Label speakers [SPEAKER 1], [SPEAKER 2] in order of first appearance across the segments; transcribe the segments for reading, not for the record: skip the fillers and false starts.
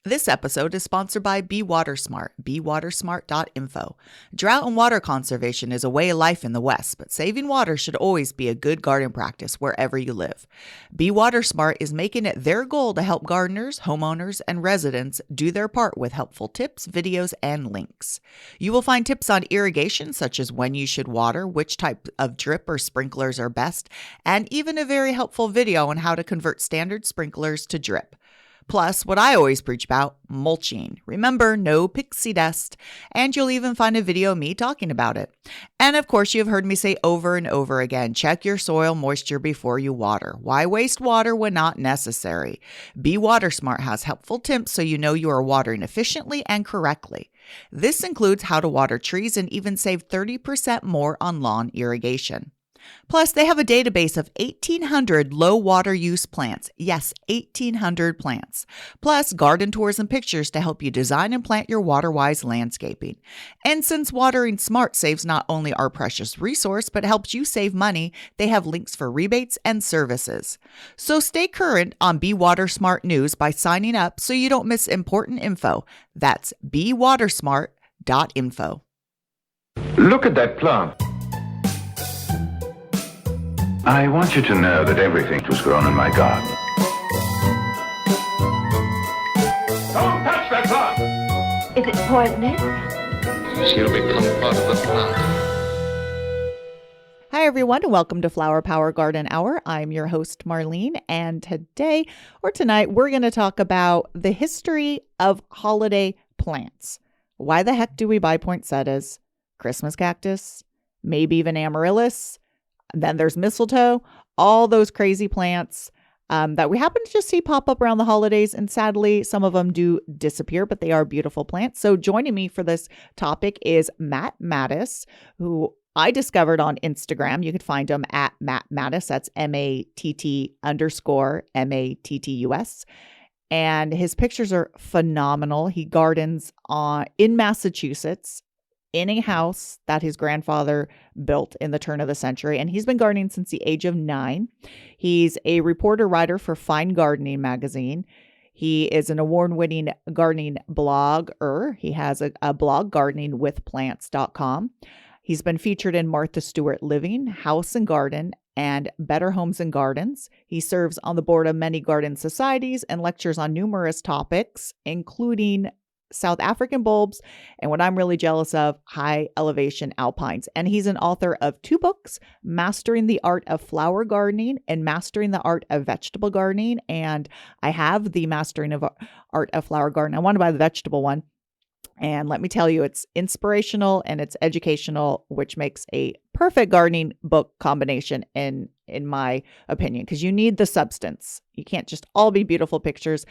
[SPEAKER 1] This episode is sponsored by Be Water Smart, bewatersmart.info. Drought and water conservation is a way of life in the West, but saving water should always be a good garden practice wherever you live. Be Water Smart is making it their goal to help gardeners, homeowners, and residents do their part with helpful tips, videos, and links. You will find tips on irrigation, such as when you should water, which type of drip or sprinklers are best, and even a very helpful video on how to convert standard sprinklers to drip. Plus, what I always preach about, mulching. Remember, no pixie dust. And you'll even find a video of me talking about it. And of course, you've heard me say over and over again, check your soil moisture before you water. Why waste water when not necessary? Be Water Smart has helpful tips so you know you are watering efficiently and correctly. This includes how to water trees and even save 30% more on lawn irrigation. Plus, they have a database of 1,800 low water use plants. Yes, 1,800 plants. Plus, garden tours and pictures to help you design and plant your water-wise landscaping. And since Watering Smart saves not only our precious resource, but helps you save money, they have links for rebates and services. So stay current on Be Water Smart news by signing up so you don't miss important info. That's bewatersmart.info.
[SPEAKER 2] Look at that plant. I want you to know that everything was grown in my garden. Don't touch that plant!
[SPEAKER 3] Is it poisonous?
[SPEAKER 4] She'll become part of the plant.
[SPEAKER 1] Hi, everyone, and welcome to Flower Power Garden Hour. I'm your host, Marlene, and today or tonight, we're going to talk about the history of holiday plants. Why the heck do we buy poinsettias, Christmas cactus, maybe even amaryllis? Then there's mistletoe, all those crazy plants that we happen to just see pop up around the holidays. And sadly, some of them do disappear, but they are beautiful plants. So joining me for this topic is Matt Mattus, who I discovered on Instagram. You could find him at Matt Mattus. That's MATT_MATTUS. And his pictures are phenomenal. He gardens in Massachusetts, in a house that his grandfather built in the turn of the century. And he's been gardening since the age of 9. He's a reporter writer for Fine Gardening magazine. He is an award-winning gardening blogger. He has a blog, gardeningwithplants.com. He's been featured in Martha Stewart Living, House and Garden, and Better Homes and Gardens. He serves on the board of many garden societies and lectures on numerous topics, including South African bulbs, and what I'm really jealous of, high elevation alpines. And he's an author of 2 books, Mastering the Art of Flower Gardening and Mastering the Art of Vegetable Gardening. And I have the Mastering of Art of Flower Gardening. I want to buy the vegetable one. And let me tell you, it's inspirational and it's educational, which makes a perfect gardening book combination in my opinion, because you need the substance. You can't just all be beautiful pictures.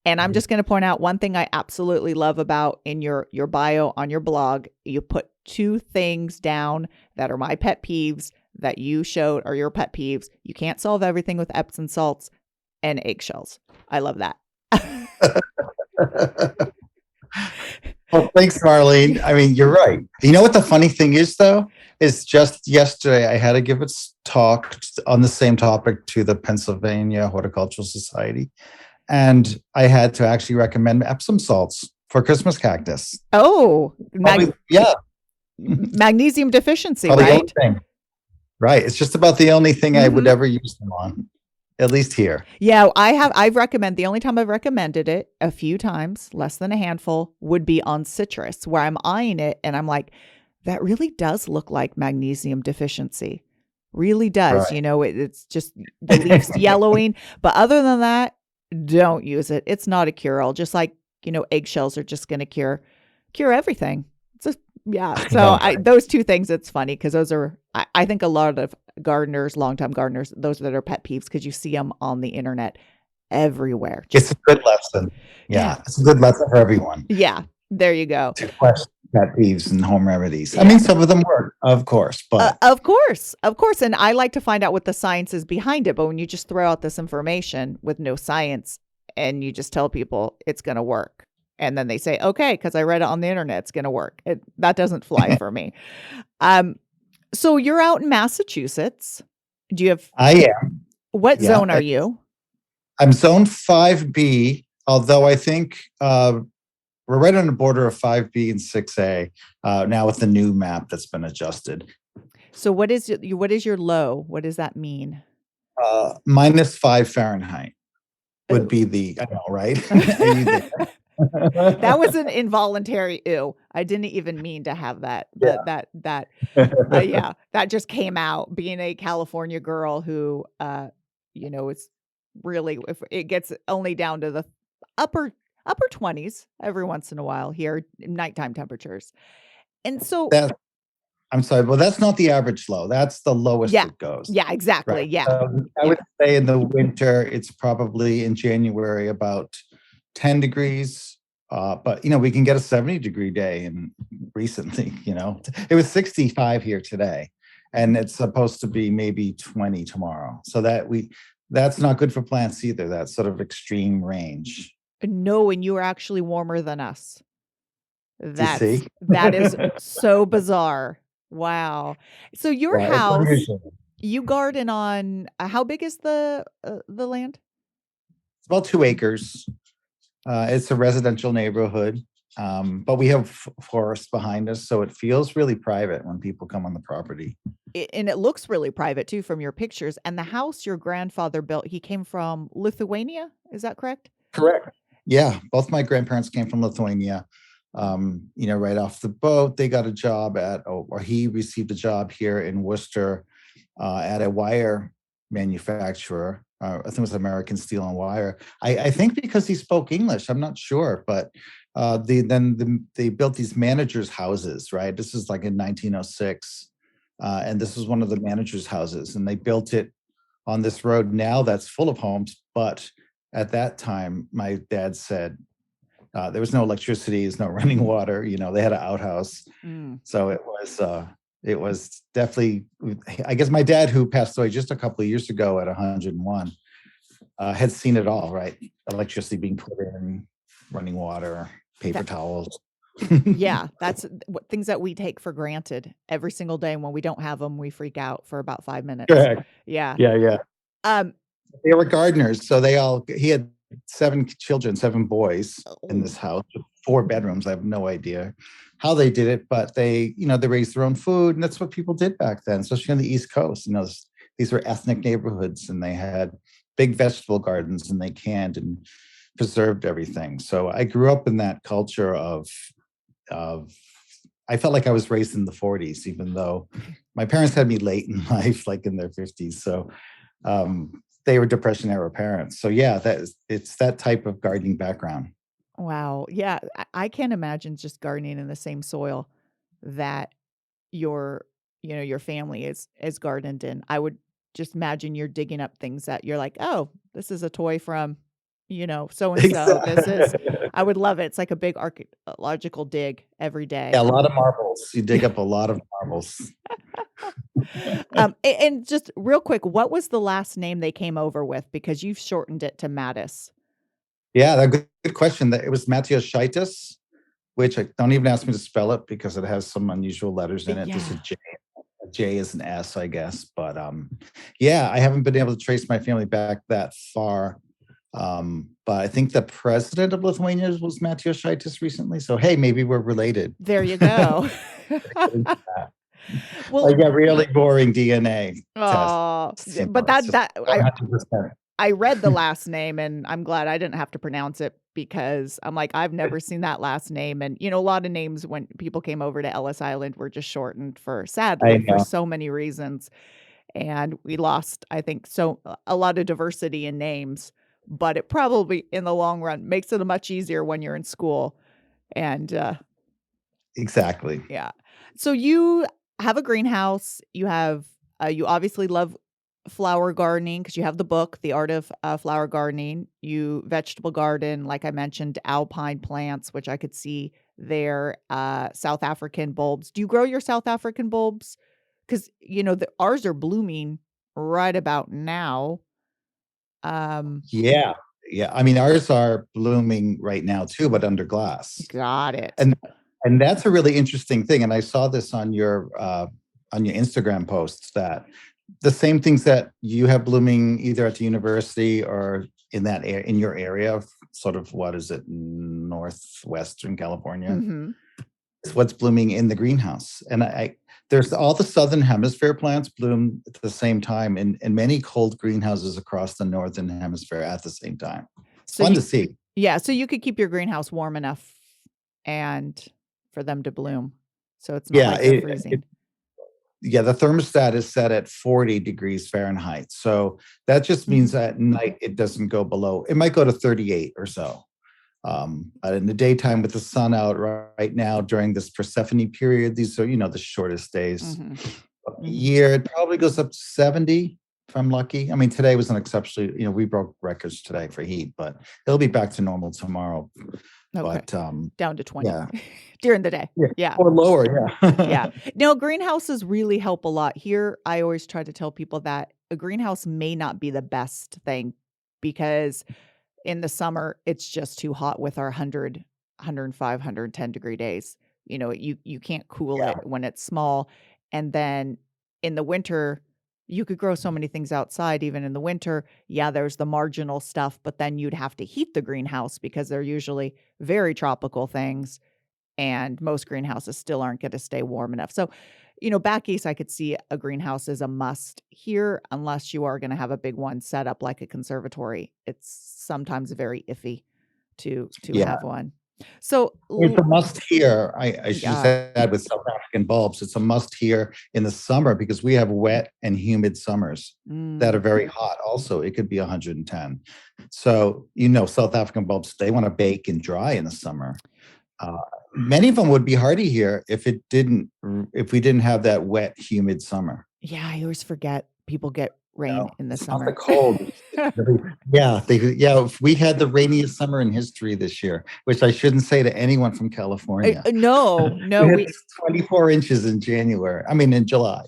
[SPEAKER 1] And I'm just going to point out one thing I absolutely love about in your bio on your blog. You put 2 things down that are my pet peeves that you showed are your pet peeves. You can't solve everything with Epsom salts and eggshells. I love that.
[SPEAKER 5] Well, thanks, Marlene. I mean, you're right. You know what the funny thing is, though, is just yesterday I had to give a talk on the same topic to the Pennsylvania Horticultural Society. And I had to actually recommend Epsom salts for Christmas cactus.
[SPEAKER 1] Oh,
[SPEAKER 5] yeah.
[SPEAKER 1] Magnesium deficiency,
[SPEAKER 5] Probably the
[SPEAKER 1] right?
[SPEAKER 5] only thing. Right. It's just about the only thing I would ever use them on, at least here.
[SPEAKER 1] Yeah, the only time I've recommended it a few times, less than a handful, would be on citrus, where I'm eyeing it and I'm like, that really does look like magnesium deficiency. Really does.
[SPEAKER 5] Right.
[SPEAKER 1] You know, it's just the leaves yellowing. But other than that, don't use it. It's not a cure-all. Just like, eggshells are just going to cure everything. It's just, yeah. So those 2 things, it's funny because those are, I think a lot of gardeners, longtime gardeners, those that are pet peeves because you see them on the internet everywhere.
[SPEAKER 5] It's a good lesson. Yeah. It's a good lesson for everyone.
[SPEAKER 1] Yeah. There you go.
[SPEAKER 5] To question pet peeves and home remedies.
[SPEAKER 1] Yeah.
[SPEAKER 5] I mean, some of them work, of course, but
[SPEAKER 1] of course. And I like to find out what the science is behind it. But when you just throw out this information with no science and you just tell people it's going to work, and then they say, okay, because I read it on the internet, it's going to work. That doesn't fly for me. So you're out in Massachusetts. Do you have?
[SPEAKER 5] I am.
[SPEAKER 1] What zone are you?
[SPEAKER 5] I'm zone 5B. Although I think we're right on the border of 5B and 6A now with the new map that's been adjusted.
[SPEAKER 1] So what is your low? What does that mean?
[SPEAKER 5] -5 Fahrenheit would
[SPEAKER 1] Ooh.
[SPEAKER 5] be the, I know, right? Are you there?
[SPEAKER 1] That was an involuntary ew. I didn't even mean to have that, but yeah, that just came out being a California girl who, is really, if it gets only down to the upper 20s every once in a while here, nighttime temperatures. And so,
[SPEAKER 5] That, I'm sorry, well, that's not the average low. That's the lowest
[SPEAKER 1] yeah,
[SPEAKER 5] it goes.
[SPEAKER 1] yeah, exactly.
[SPEAKER 5] Right.
[SPEAKER 1] Yeah.
[SPEAKER 5] So I would say in the winter, it's probably in January about 10 degrees. But we can get a 70-degree day, and recently, it was 65 here today, and it's supposed to be maybe 20 tomorrow. So that's not good for plants either. That sort of extreme range.
[SPEAKER 1] No, and you are actually warmer than us.
[SPEAKER 5] Do you see?
[SPEAKER 1] That is so bizarre. Wow. So your
[SPEAKER 5] Yeah, it's
[SPEAKER 1] house,
[SPEAKER 5] unusual.
[SPEAKER 1] you garden on how big is the land?
[SPEAKER 5] It's about 2 acres. It's a residential neighborhood, but we have forest behind us, so it feels really private when people come on the property.
[SPEAKER 1] And it looks really private too from your pictures. And the house your grandfather built, he came from Lithuania. Is that correct?
[SPEAKER 5] Correct. Yeah, both my grandparents came from Lithuania. Right off the boat, they got a job or he received a job here in Worcester at a wire manufacturer. I think it was American Steel and Wire. I think because he spoke English, I'm not sure, but they built these managers' houses, right? This is like in 1906, and this was one of the managers' houses, and they built it on this road now that's full of homes. But at that time, my dad said there was no electricity, there's no running water. They had an outhouse, so it was definitely, I guess my dad, who passed away just a couple of years ago at 101, had seen it all, right? Electricity being put in, running water, paper towels.
[SPEAKER 1] Yeah, that's things that we take for granted every single day. And when we don't have them, we freak out for about 5 minutes.
[SPEAKER 5] Correct.
[SPEAKER 1] Yeah.
[SPEAKER 5] Yeah.
[SPEAKER 1] Um,
[SPEAKER 5] They were gardeners, so he had 7 children, 7 boys in this house, 4 bedrooms. I have no idea how they did it, but they raised their own food, and that's what people did back then, especially on the East Coast. These were ethnic neighborhoods, and they had big vegetable gardens, and they canned and preserved everything. So I grew up in that culture of I felt like I was raised in the 40s, even though my parents had me late in life, like in their 50s. So they were Depression era parents. So yeah, it's that type of gardening background.
[SPEAKER 1] wow. Yeah. I can't imagine just gardening in the same soil that your family is gardened in. I would just imagine you're digging up things that you're like, oh, this is a toy from, so and so. This is, I would love it. It's like a big archaeological dig every day.
[SPEAKER 5] Yeah, a lot of marbles. You dig up a lot of marbles.
[SPEAKER 1] And just real quick, what was the last name they came over with? Because you've shortened it to Mattus.
[SPEAKER 5] Yeah, good question. It was Mattias, which I don't even ask me to spell it because it has some unusual letters in it.
[SPEAKER 1] Yeah.
[SPEAKER 5] There's a J. A J is an S, I guess. But yeah, I haven't been able to trace my family back that far. But I think the president of Lithuania was Mattias recently. So hey, maybe we're related.
[SPEAKER 1] There you go.
[SPEAKER 5] Well, I got really boring DNA
[SPEAKER 1] test. But I read the last name, and I'm glad I didn't have to pronounce it, because I'm like, I've never seen that last name. And, a lot of names when people came over to Ellis Island were just shortened sadly, for so many reasons. And we lost, I think, a lot of diversity in names, but it probably in the long run makes it much easier when you're in school. And
[SPEAKER 5] exactly.
[SPEAKER 1] Yeah. So you have a greenhouse. You have, you obviously love flower gardening because you have the book, The Art of Flower Gardening. You vegetable garden, like I mentioned, alpine plants, which I could see there, South African bulbs. Do you grow your South African bulbs? Because, ours are blooming right about now.
[SPEAKER 5] Yeah. I mean, ours are blooming right now too, but under glass.
[SPEAKER 1] Got it.
[SPEAKER 5] And that's a really interesting thing. And I saw this on your Instagram posts, that the same things that you have blooming either at the university or in that in your area, sort of what is it, northwestern California?
[SPEAKER 1] Mm-hmm.
[SPEAKER 5] It's what's blooming in the greenhouse. And there's all the southern hemisphere plants bloom at the same time in many cold greenhouses across the northern hemisphere at the same time. It's fun to see.
[SPEAKER 1] Yeah, so you could keep your greenhouse warm enough and for them to bloom. So it's not like they're freezing.
[SPEAKER 5] Yeah, the thermostat is set at 40 degrees Fahrenheit. So that just means at night it doesn't go below, it might go to 38 or so. But in the daytime with the sun out right now during this Persephone period, these are, the shortest days of the year. It probably goes up to 70 if I'm lucky. I mean, today was an exceptionally, we broke records today for heat, but it'll be back to normal tomorrow.
[SPEAKER 1] Okay.
[SPEAKER 5] But
[SPEAKER 1] down to 20
[SPEAKER 5] yeah.
[SPEAKER 1] during the day. Yeah.
[SPEAKER 5] Or lower, yeah.
[SPEAKER 1] Yeah. No, greenhouses really help a lot. Here, I always try to tell people that a greenhouse may not be the best thing because in the summer, it's just too hot with our 100, 105, 110 degree days. You can't cool it when it's small. And then in the winter, you could grow so many things outside, even in the winter. Yeah, there's the marginal stuff, but then you'd have to heat the greenhouse because they're usually very tropical things. And most greenhouses still aren't going to stay warm enough. So, back east, I could see a greenhouse as a must. Here, unless you are going to have a big one set up like a conservatory, it's sometimes very iffy to have one. So
[SPEAKER 5] it's a must here. I should add with South African bulbs, it's a must here in the summer because we have wet and humid summers that are very hot. Also, it could be 110. So, South African bulbs, they want to bake and dry in the summer. Many of them would be hardy here if we didn't have that wet, humid summer.
[SPEAKER 1] Yeah, I always forget people get rain in the summer.
[SPEAKER 5] Not the cold. If we had the rainiest summer in history this year, which I shouldn't say to anyone from California.
[SPEAKER 1] No,
[SPEAKER 5] we had 24 inches in July.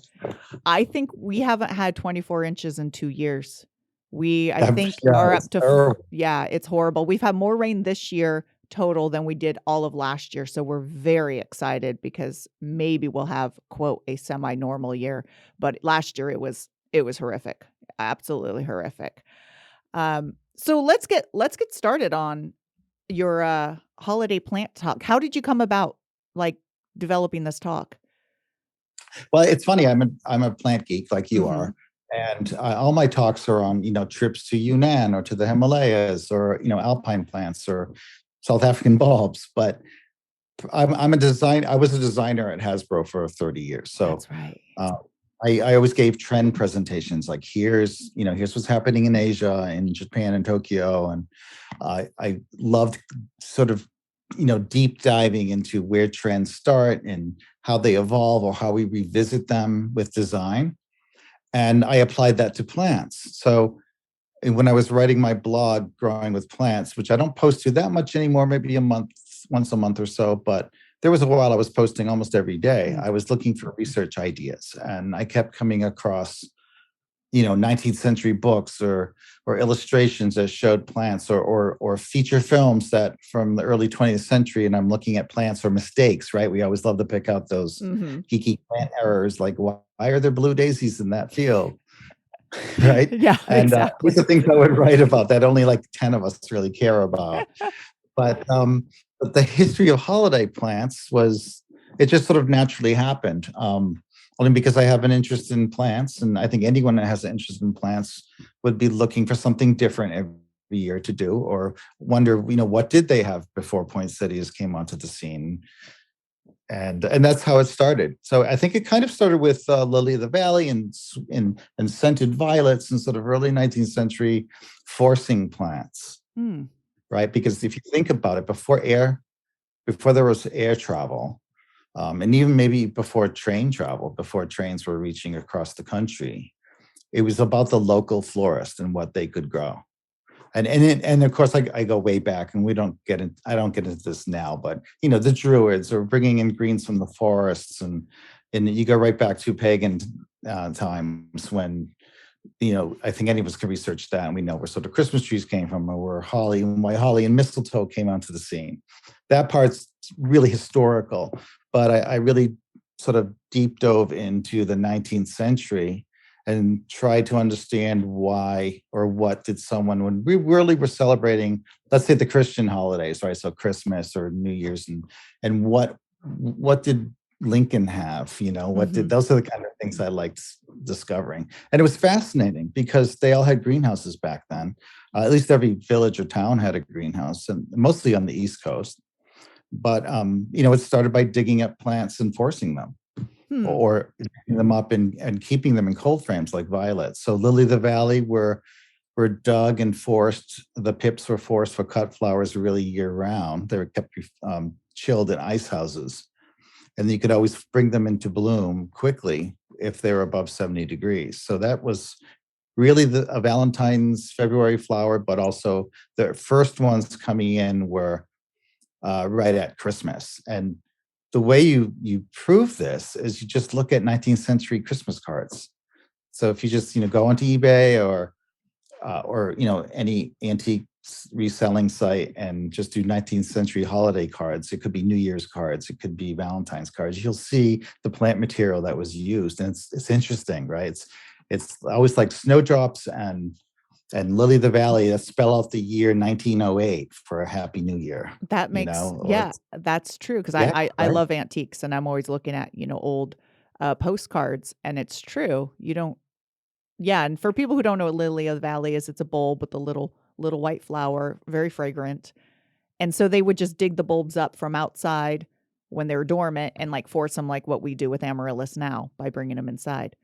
[SPEAKER 1] I think we haven't had 24 inches in 2 years. I think are up to it's horrible. We've had more rain this year total than we did all of last year. So we're very excited because maybe we'll have, quote, a semi-normal year. But last year it was horrific. Absolutely horrific. So let's get started on your holiday plant talk. How did you come about developing this talk?
[SPEAKER 5] Well, it's funny. I'm a plant geek like you are. And all my talks are on, trips to Yunnan or to the Himalayas or, alpine plants or South African bulbs, but I'm a designer. I was a designer at Hasbro for 30 years. So
[SPEAKER 1] that's right.
[SPEAKER 5] I always gave trend presentations like here's what's happening in Asia, in Japan and Tokyo. And I loved sort of, deep diving into where trends start and how they evolve or how we revisit them with design. And I applied that to plants. So when I was writing my blog, Growing with Plants, which I don't post to that much anymore, maybe once a month or so, but there was a while I was posting almost every day. I was looking for research ideas, and I kept coming across, 19th century books or illustrations that showed plants or feature films that from the early 20th century, and I'm looking at plants or mistakes, right? We always love to pick out those geeky plant errors, like why are there blue daisies in that field? Right?
[SPEAKER 1] Yeah,
[SPEAKER 5] and
[SPEAKER 1] exactly.
[SPEAKER 5] these are things I would write about that only like 10 of us really care about. But the history of holiday plants it just sort of naturally happened. Only because I have an interest in plants, and I think anyone that has an interest in plants would be looking for something different every year to do, or wonder, what did they have before poinsettias came onto the scene. And that's how it started. So I think it kind of started with lily of the valley and scented violets in sort of early 19th century forcing plants, right? Because if you think about it, before there was air travel, and even maybe before train travel, before trains were reaching across the country, it was about the local florist and what they could grow. And of course, I go way back, and I don't get into this now, but the Druids are bringing in greens from the forests, and you go right back to pagan times when I think any of us can research that, and we know where sort of Christmas trees came from, or where why holly and mistletoe came onto the scene. That part's really historical, but I really sort of deep dove into the 19th century and try to understand why or what did someone, when we really were celebrating, let's say the Christian holidays, right? So Christmas or New Year's, and what did Lincoln have? What did, those are the kind of things I liked discovering. And it was fascinating because they all had greenhouses back then. At least every village or town had a greenhouse, and mostly on the East Coast. But it started by digging up plants and forcing them, or digging them up and keeping them in cold frames like violets. So lily of the valley were dug and forced. The pips were forced for cut flowers really year round. They were kept chilled in ice houses, and you could always bring them into bloom quickly if they were above 70 degrees. So that was really a Valentine's February flower, but also the first ones coming in were right at Christmas. And the way you prove this is you just look at 19th century Christmas cards. So if you just go onto eBay or any antique reselling site and just do 19th century holiday cards, it could be New Year's cards, it could be Valentine's cards, you'll see the plant material that was used, and it's interesting, right? It's always like snowdrops and lily of the valley that spell out the year 1908 for a happy new year.
[SPEAKER 1] That makes, that's true. Because I
[SPEAKER 5] right?
[SPEAKER 1] love antiques, and I'm always looking at, old postcards, and it's true. You don't, and for people who don't know what lily of the valley is, it's a bulb with a little white flower, very fragrant. And so they would just dig the bulbs up from outside when they were dormant and like force them, like what we do with amaryllis now by bringing them inside.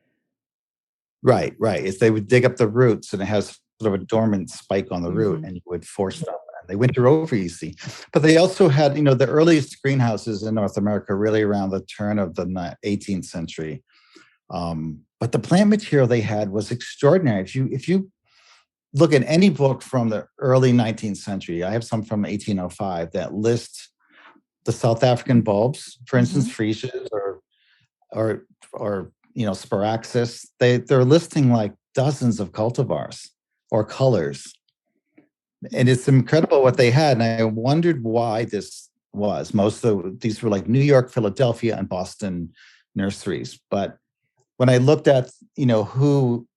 [SPEAKER 5] Right. Is they would dig up the roots, and it has sort of a dormant spike on the root, and you would force them. And they winter over, you see. But they also had, the earliest greenhouses in North America really around the turn of the 18th century. But the plant material they had was extraordinary. If you look at any book from the early 19th century, I have some from 1805 that list the South African bulbs, for instance, freesias or Sparaxis. They're listing like dozens of cultivars or colors. And it's incredible what they had. And I wondered why this was. Most of these were like New York, Philadelphia, and Boston nurseries. But when I looked at, who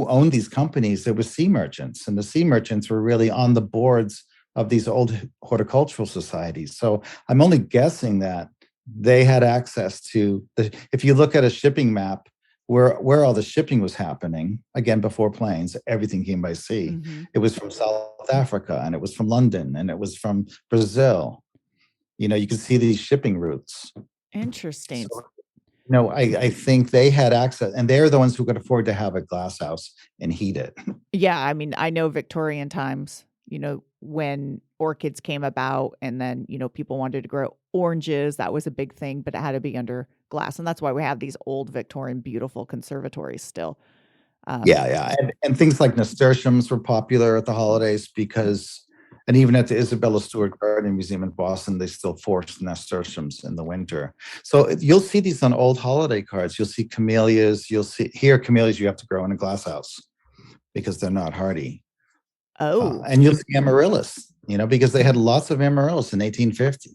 [SPEAKER 5] owned these companies, there were sea merchants, and the sea merchants were really on the boards of these old horticultural societies. So I'm only guessing that they had access to if you look at a shipping map, where all the shipping was happening, again, before planes, everything came by sea. It was from South Africa, and it was from London, and it was from Brazil. You can see these shipping routes.
[SPEAKER 1] Interesting.
[SPEAKER 5] So, I think they had access, and they're the ones who could afford to have a glass house and heat it.
[SPEAKER 1] Yeah, I mean, I know Victorian times, when orchids came about, and then, people wanted to grow oranges, that was a big thing, but it had to be under glass. And that's why we have these old Victorian beautiful conservatories still.
[SPEAKER 5] And things like nasturtiums were popular at the holidays because, and even at the Isabella Stewart Garden Museum in Boston, they still forced nasturtiums in the winter. So you'll see these on old holiday cards. You'll see camellias. You'll see camellias you have to grow in a glass house because they're not hardy. And you'll see amaryllis, because they had lots of amaryllis in 1850.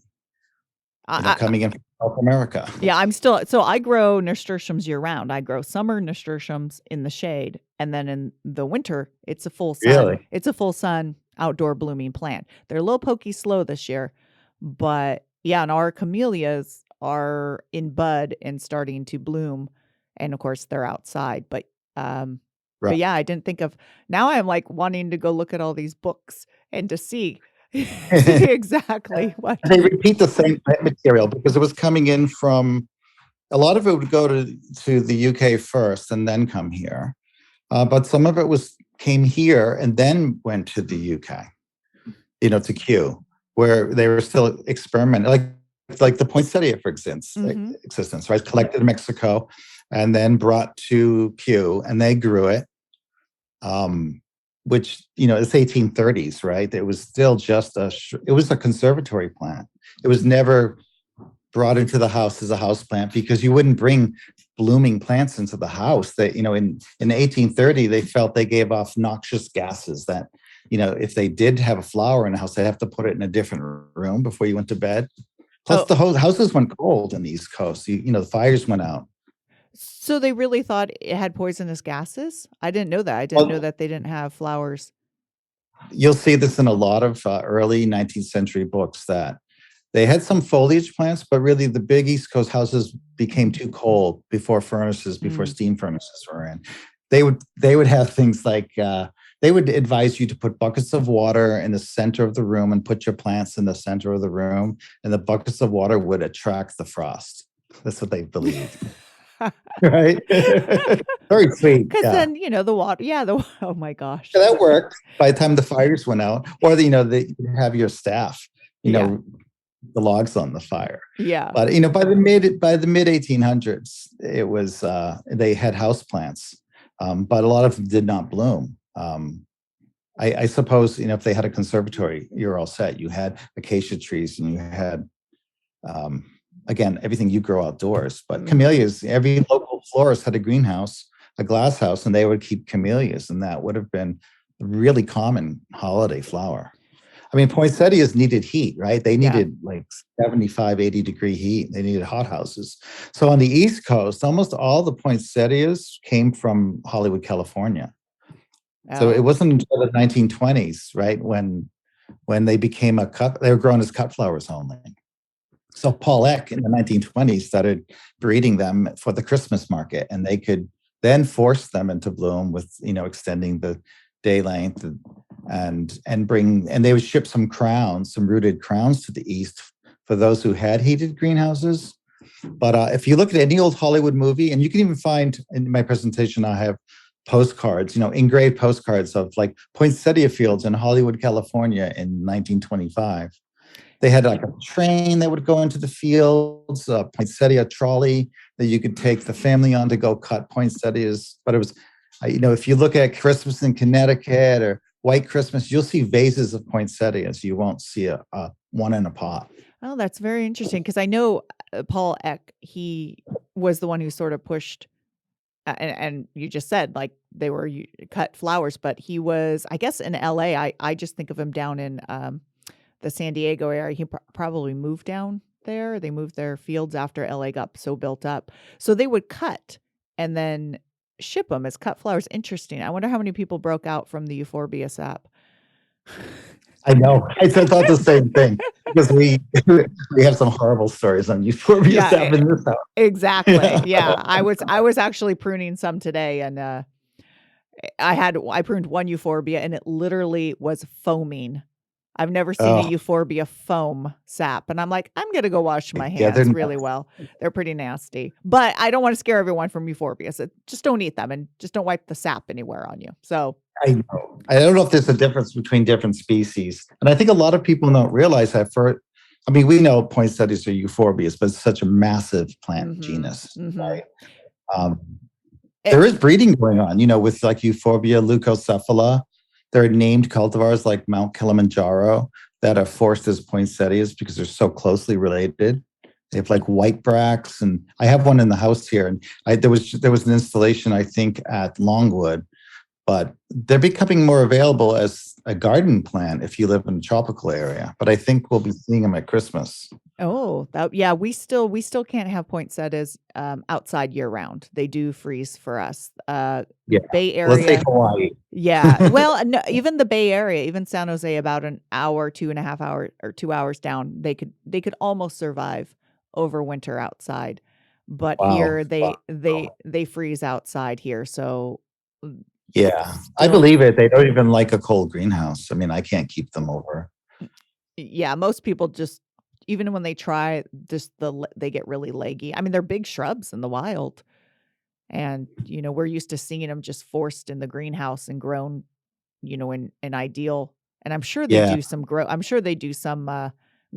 [SPEAKER 5] Coming in from South America.
[SPEAKER 1] Yeah, so I grow nasturtiums year round. I grow summer nasturtiums in the shade, and then in the winter, it's a full sun.
[SPEAKER 5] Really?
[SPEAKER 1] It's a full sun outdoor blooming plant. They're a little pokey slow this year, but and our camellias are in bud and starting to bloom, and of course they're outside. But but I didn't think of. Now I'm like wanting to go look at all these books and to see exactly what
[SPEAKER 5] they repeat the same plant material because it was coming in from. A lot of it would go to the UK first and then come here, but some of it came here and then went to the UK, to Kew, where they were still experimenting, like the poinsettia, for existence, right? Collected in Mexico and then brought to Kew, and they grew it. Which, it's 1830s, right? It was still just it was a conservatory plant. It was never brought into the house as a house plant because you wouldn't bring blooming plants into the house. That, in 1830, they felt they gave off noxious gases that, if they did have a flower in the house, they'd have to put it in a different room before you went to bed. Plus, the whole houses went cold on the East Coast. The fires went out.
[SPEAKER 1] So they really thought it had poisonous gases? I didn't know that. I didn't know
[SPEAKER 5] Well,
[SPEAKER 1] that they didn't have flowers.
[SPEAKER 5] you'll see this in a lot of early 19th century books that they had some foliage plants, but really the big East Coast houses became too cold before before
[SPEAKER 1] Mm.
[SPEAKER 5] steam furnaces were in. They would have things like they would advise you to put buckets of water in the center of the room and put your plants in the center of the room, and the buckets of water would attract the frost. That's what they believed, right? Very sweet,
[SPEAKER 1] Because
[SPEAKER 5] yeah.
[SPEAKER 1] then, the water, oh my gosh.
[SPEAKER 5] So that worked by the time the fires went out, or you have your staff, you
[SPEAKER 1] Yeah.
[SPEAKER 5] know, the logs on the fire.
[SPEAKER 1] Yeah.
[SPEAKER 5] But by the mid 1800s, it was they had house plants, but a lot of them did not bloom. I suppose if they had a conservatory, you're all set. You had acacia trees, and you had again everything you grow outdoors. But camellias, every local florist had a greenhouse, a glass house, and they would keep camellias, and that would have been a really common holiday flower. I mean, poinsettias needed heat, right? They
[SPEAKER 1] Yeah.
[SPEAKER 5] needed like 75, 80-degree heat. They needed hothouses. So on the East Coast, almost all the poinsettias came from Hollywood, California. So it
[SPEAKER 1] Oh.
[SPEAKER 5] wasn't until the 1920s, right, when they became they were grown as cut flowers only. So Paul Eck in the 1920s started breeding them for the Christmas market, and they could then force them into bloom with extending the day length and they would ship some rooted crowns to the east for those who had heated greenhouses. But if you look at any old Hollywood movie, and you can even find in my presentation, I have postcards, engraved postcards of like poinsettia fields in Hollywood, California in 1925. They had like a train that would go into the fields, a poinsettia trolley that you could take the family on to go cut poinsettias. But it was, if you look at Christmas in Connecticut or White Christmas, you'll see vases of poinsettias. You won't see a one in a pot.
[SPEAKER 1] Oh, that's very interesting because I know Paul Eck, he was the one who sort of pushed, and you just said like they were cut flowers, but he was, I guess, in LA. I just think of him down in the San Diego area. He probably moved down there. They moved their fields after LA got so built up. So they would cut and then ship them as cut flowers. Interesting. I wonder how many people broke out from the euphorbia sap.
[SPEAKER 5] I know. I thought the same thing because we have some horrible stories on euphorbia sap in this house.
[SPEAKER 1] Exactly. Yeah. I was actually pruning some today, and I pruned one euphorbia, and it literally was foaming. I've never seen a euphorbia foam sap. And I'm like, I'm going to go wash my hands really well. They're pretty nasty. But I don't want to scare everyone from euphorbia. So just don't eat them and just don't wipe the sap anywhere on you. So
[SPEAKER 5] I know. I don't know if there's a difference between different species. And I think a lot of people don't realize that we know poinsettias are euphorbias, but it's such a massive plant genus, right? There is breeding going on, with like Euphorbia leucocephala. There are named cultivars like Mount Kilimanjaro that are forced as poinsettias because they're so closely related. They have like white bracts, and I have one in the house here. And there was an installation, I think, at Longwood, but they're becoming more available as a garden plant if you live in a tropical area. But I think we'll be seeing them at Christmas.
[SPEAKER 1] Oh, we still can't have poinsettias outside year round. They do freeze for us. Bay Area.
[SPEAKER 5] Let's say Hawaii.
[SPEAKER 1] Yeah. Well, no, even the Bay Area, even San Jose, about an hour, 2.5 hours, or 2 hours down, they could almost survive over winter outside. But here they freeze outside here. So
[SPEAKER 5] yeah, I believe it. They don't even like a cold greenhouse. I mean, I can't keep them over.
[SPEAKER 1] Yeah, most people just, even when they try, they get really leggy. I mean, they're big shrubs in the wild. And, we're used to seeing them just forced in the greenhouse and grown, in ideal. And I'm sure they do some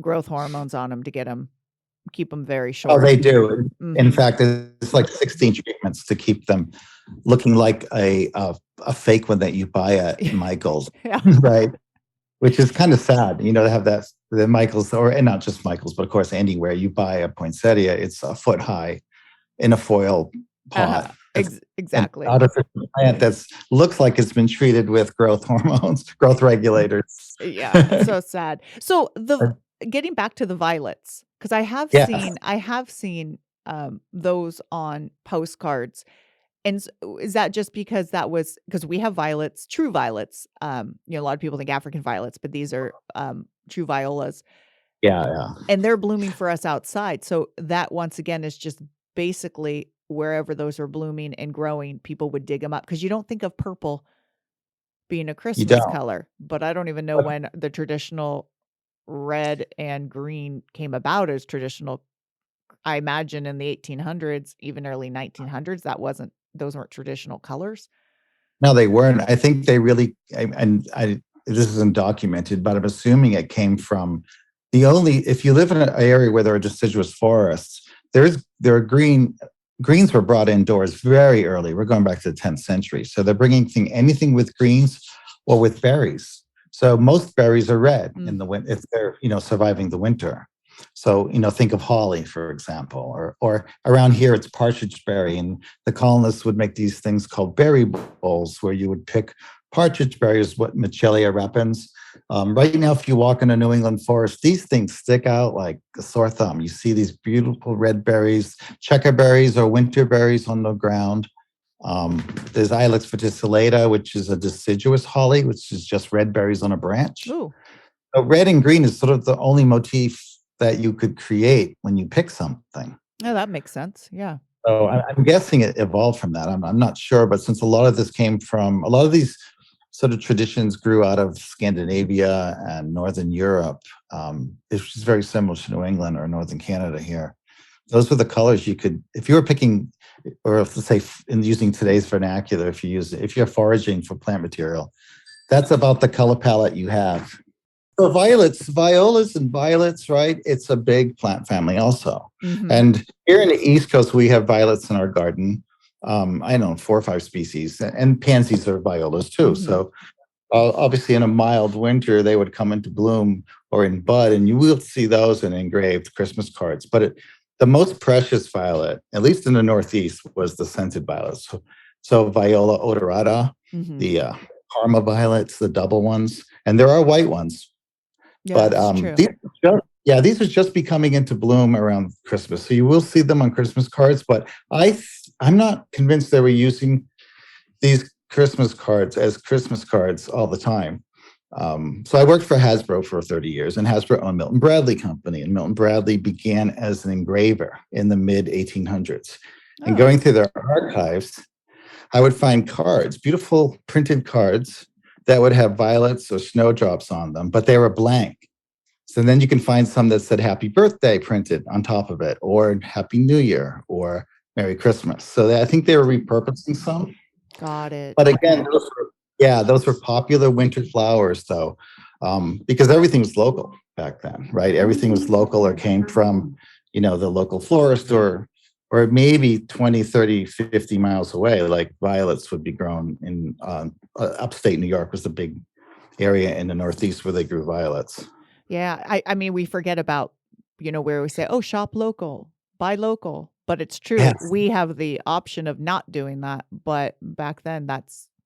[SPEAKER 1] growth hormones on them to keep them very short.
[SPEAKER 5] Oh, they do. In fact, it's like 16 treatments to keep them looking like a fake one that you buy at Michael's, right? Which is kind of sad, to have that, the Michael's, and not just Michael's, but of course, anywhere you buy a poinsettia, it's a foot high in a foil pot.
[SPEAKER 1] Exactly.
[SPEAKER 5] An artificial plant that looks like it's been treated with growth hormones, growth regulators.
[SPEAKER 1] Yeah, so sad. So getting back to the violets, because I have seen those on postcards. And is that just because because we have violets, true violets? A lot of people think African violets, but these are true violas,
[SPEAKER 5] Yeah, yeah.
[SPEAKER 1] and they're blooming for us outside. So that once again is just basically wherever those are blooming and growing, people would dig them up because you don't think of purple being a
[SPEAKER 5] You
[SPEAKER 1] Christmas
[SPEAKER 5] don't.
[SPEAKER 1] color. But I don't even know when the traditional red and green came about as traditional. I imagine in the 1800s, even early 1900s, those weren't traditional colors.
[SPEAKER 5] No, they weren't. I think they really, this isn't documented, but I'm assuming it came from if you live in an area where there are deciduous forests, there are greens were brought indoors very early. We're going back to the 10th century. So they're bringing anything with greens or with berries. So most berries are red in the winter if they're, surviving the winter. So, think of holly, for example, or around here it's partridge berry, and the colonists would make these things called berry bowls where you would pick partridge berries, what Michelia repens. Right now, if you walk in a New England forest, these things stick out like a sore thumb. You see these beautiful red berries, checkerberries or winter berries on the ground. There's Ilex verticillata, which is a deciduous holly, which is just red berries on a branch.
[SPEAKER 1] Ooh.
[SPEAKER 5] So red and green is sort of the only motif that you could create when you pick something.
[SPEAKER 1] Oh, that makes sense. Yeah.
[SPEAKER 5] So I'm guessing it evolved from that. I'm not sure, but since a lot of these sort of traditions grew out of Scandinavia and Northern Europe, which is very similar to New England or Northern Canada here. Those were the colors you could, if you were picking, or let's say in using today's vernacular, if you're foraging for plant material, that's about the color palette you have. So violas and violets, right? It's a big plant family also.
[SPEAKER 1] Mm-hmm.
[SPEAKER 5] And here in the East Coast, we have violets in our garden. I know 4 or 5 species, and pansies are violas too.
[SPEAKER 1] Mm-hmm.
[SPEAKER 5] So obviously in a mild winter, they would come into bloom or in bud, and you will see those in engraved Christmas cards. But the most precious violet, at least in the Northeast, was the scented violets. So Viola odorata, the Parma violets, the double ones, and there are white ones.
[SPEAKER 1] Yeah,
[SPEAKER 5] But these are just becoming into bloom around Christmas. So you will see them on Christmas cards, but I'm not convinced they were using these Christmas cards as Christmas cards all the time. So I worked for Hasbro for 30 years, and Hasbro owned Milton Bradley Company, and Milton Bradley began as an engraver in the mid 1800s. Oh. And going through their archives, I would find cards, beautiful printed cards that would have violets or snowdrops on them, but they were blank. So then you can find some that said Happy Birthday printed on top of it, or Happy New Year, or Merry Christmas. So I think they were repurposing some.
[SPEAKER 1] Got it.
[SPEAKER 5] But again, those were popular winter flowers, though, because everything was local back then, right? Everything was local or came from, the local florist or maybe 20, 30, 50 miles away, like violets would be grown in upstate New York was the big area in the Northeast where they grew violets.
[SPEAKER 1] Yeah. I mean, we forget about, where we say, oh, shop local, buy local. But it's true.
[SPEAKER 5] Yes.
[SPEAKER 1] We have the option of not doing that. But back then,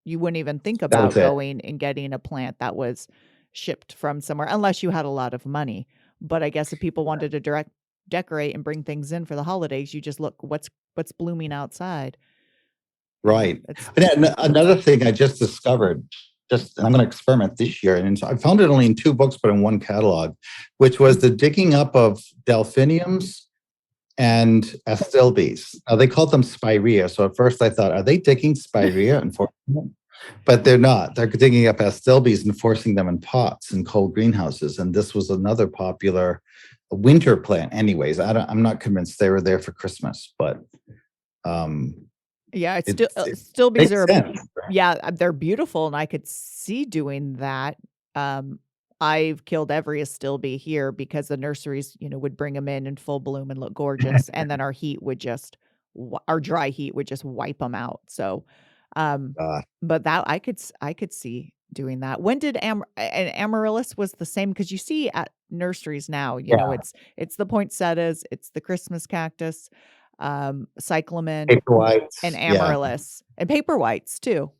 [SPEAKER 1] you wouldn't even think about going and getting a plant that was shipped from somewhere unless you had a lot of money. But I guess if people wanted to decorate and bring things in for the holidays, you just look what's blooming outside.
[SPEAKER 5] Right. Another thing I just discovered, and I'm going to experiment this year, and I found it only in 2 books, but in 1 catalog, which was the digging up of Delphiniums and Astilbees. Now, they called them spirea. So at first I thought, are they digging spirea and forcing them? But they're not. They're digging up Astilbees and forcing them in pots in cold greenhouses. And this was another popular winter plant anyways. I'm not convinced they were there for Christmas, but
[SPEAKER 1] yeah, Astilbees are they're beautiful, and I could see doing that. I've killed every Astilbee here because the nurseries, would bring them in full bloom and look gorgeous, and then our dry heat would just wipe them out. So, but that I could see doing that. When did Amaryllis was the same? Because you see at nurseries now, it's the poinsettias, it's the Christmas cactus, cyclamen,
[SPEAKER 5] paper whites,
[SPEAKER 1] and amaryllis, and paper whites too.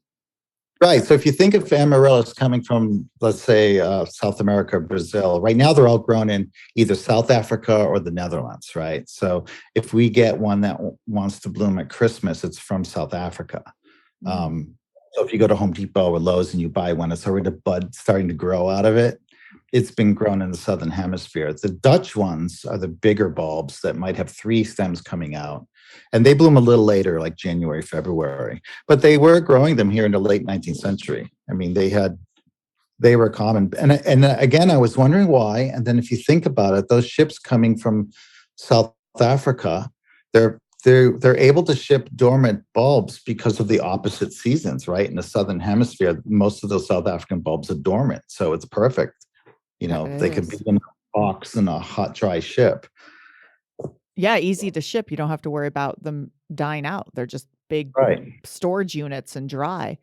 [SPEAKER 5] Right. So if you think of amaryllis coming from, let's say, South America, Brazil, right now they're all grown in either South Africa or the Netherlands, right? So if we get one that wants to bloom at Christmas, it's from South Africa.
[SPEAKER 1] Mm.
[SPEAKER 5] So if you go to Home Depot or Lowe's and you buy one, it's already a bud starting to grow out of it. It's been grown in the Southern Hemisphere. The Dutch ones are the bigger bulbs that might have 3 stems coming out. And they bloom a little later, like January, February. But they were growing them here in the late 19th century. I mean, they were common. And again, I was wondering why. And then if you think about it, those ships coming from South Africa, they're able to ship dormant bulbs because of the opposite seasons, right? In the Southern Hemisphere, most of those South African bulbs are dormant. So it's perfect. They could be in a box in a hot, dry ship.
[SPEAKER 1] Yeah, easy to ship. You don't have to worry about them dying out. They're just big
[SPEAKER 5] Right.
[SPEAKER 1] storage units and dry.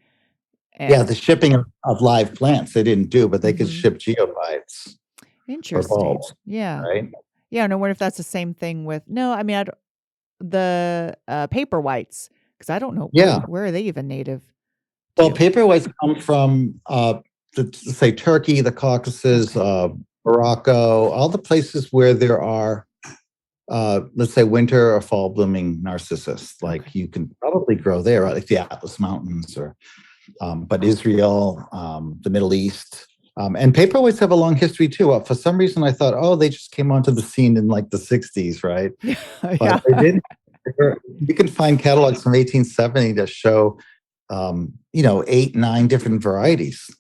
[SPEAKER 5] Yeah,
[SPEAKER 1] And
[SPEAKER 5] the shipping of live plants they didn't do, but they could
[SPEAKER 1] Mhm.
[SPEAKER 5] ship geophytes or
[SPEAKER 1] Interesting.
[SPEAKER 5] bulbs,
[SPEAKER 1] Yeah.
[SPEAKER 5] right?
[SPEAKER 1] Yeah, and I wonder if that's the same thing with no, I mean, the paper whites, because I don't know
[SPEAKER 5] Yeah.
[SPEAKER 1] where are they even native
[SPEAKER 5] Well,
[SPEAKER 1] to?
[SPEAKER 5] paperweights come from, say, Turkey, the Caucasus,
[SPEAKER 1] Okay.
[SPEAKER 5] Morocco, all the places where there are, let's say, winter or fall blooming narcissus. Like
[SPEAKER 1] Okay.
[SPEAKER 5] you can probably grow there, right? Like the Atlas Mountains, or but Israel, the Middle East. And paperweights have a long history too. For some reason, I thought, oh, they just came onto the scene in like the 60s, right? But
[SPEAKER 1] Yeah.
[SPEAKER 5] they didn't. You can find catalogs from 1870 that show, 8, 9 different varieties.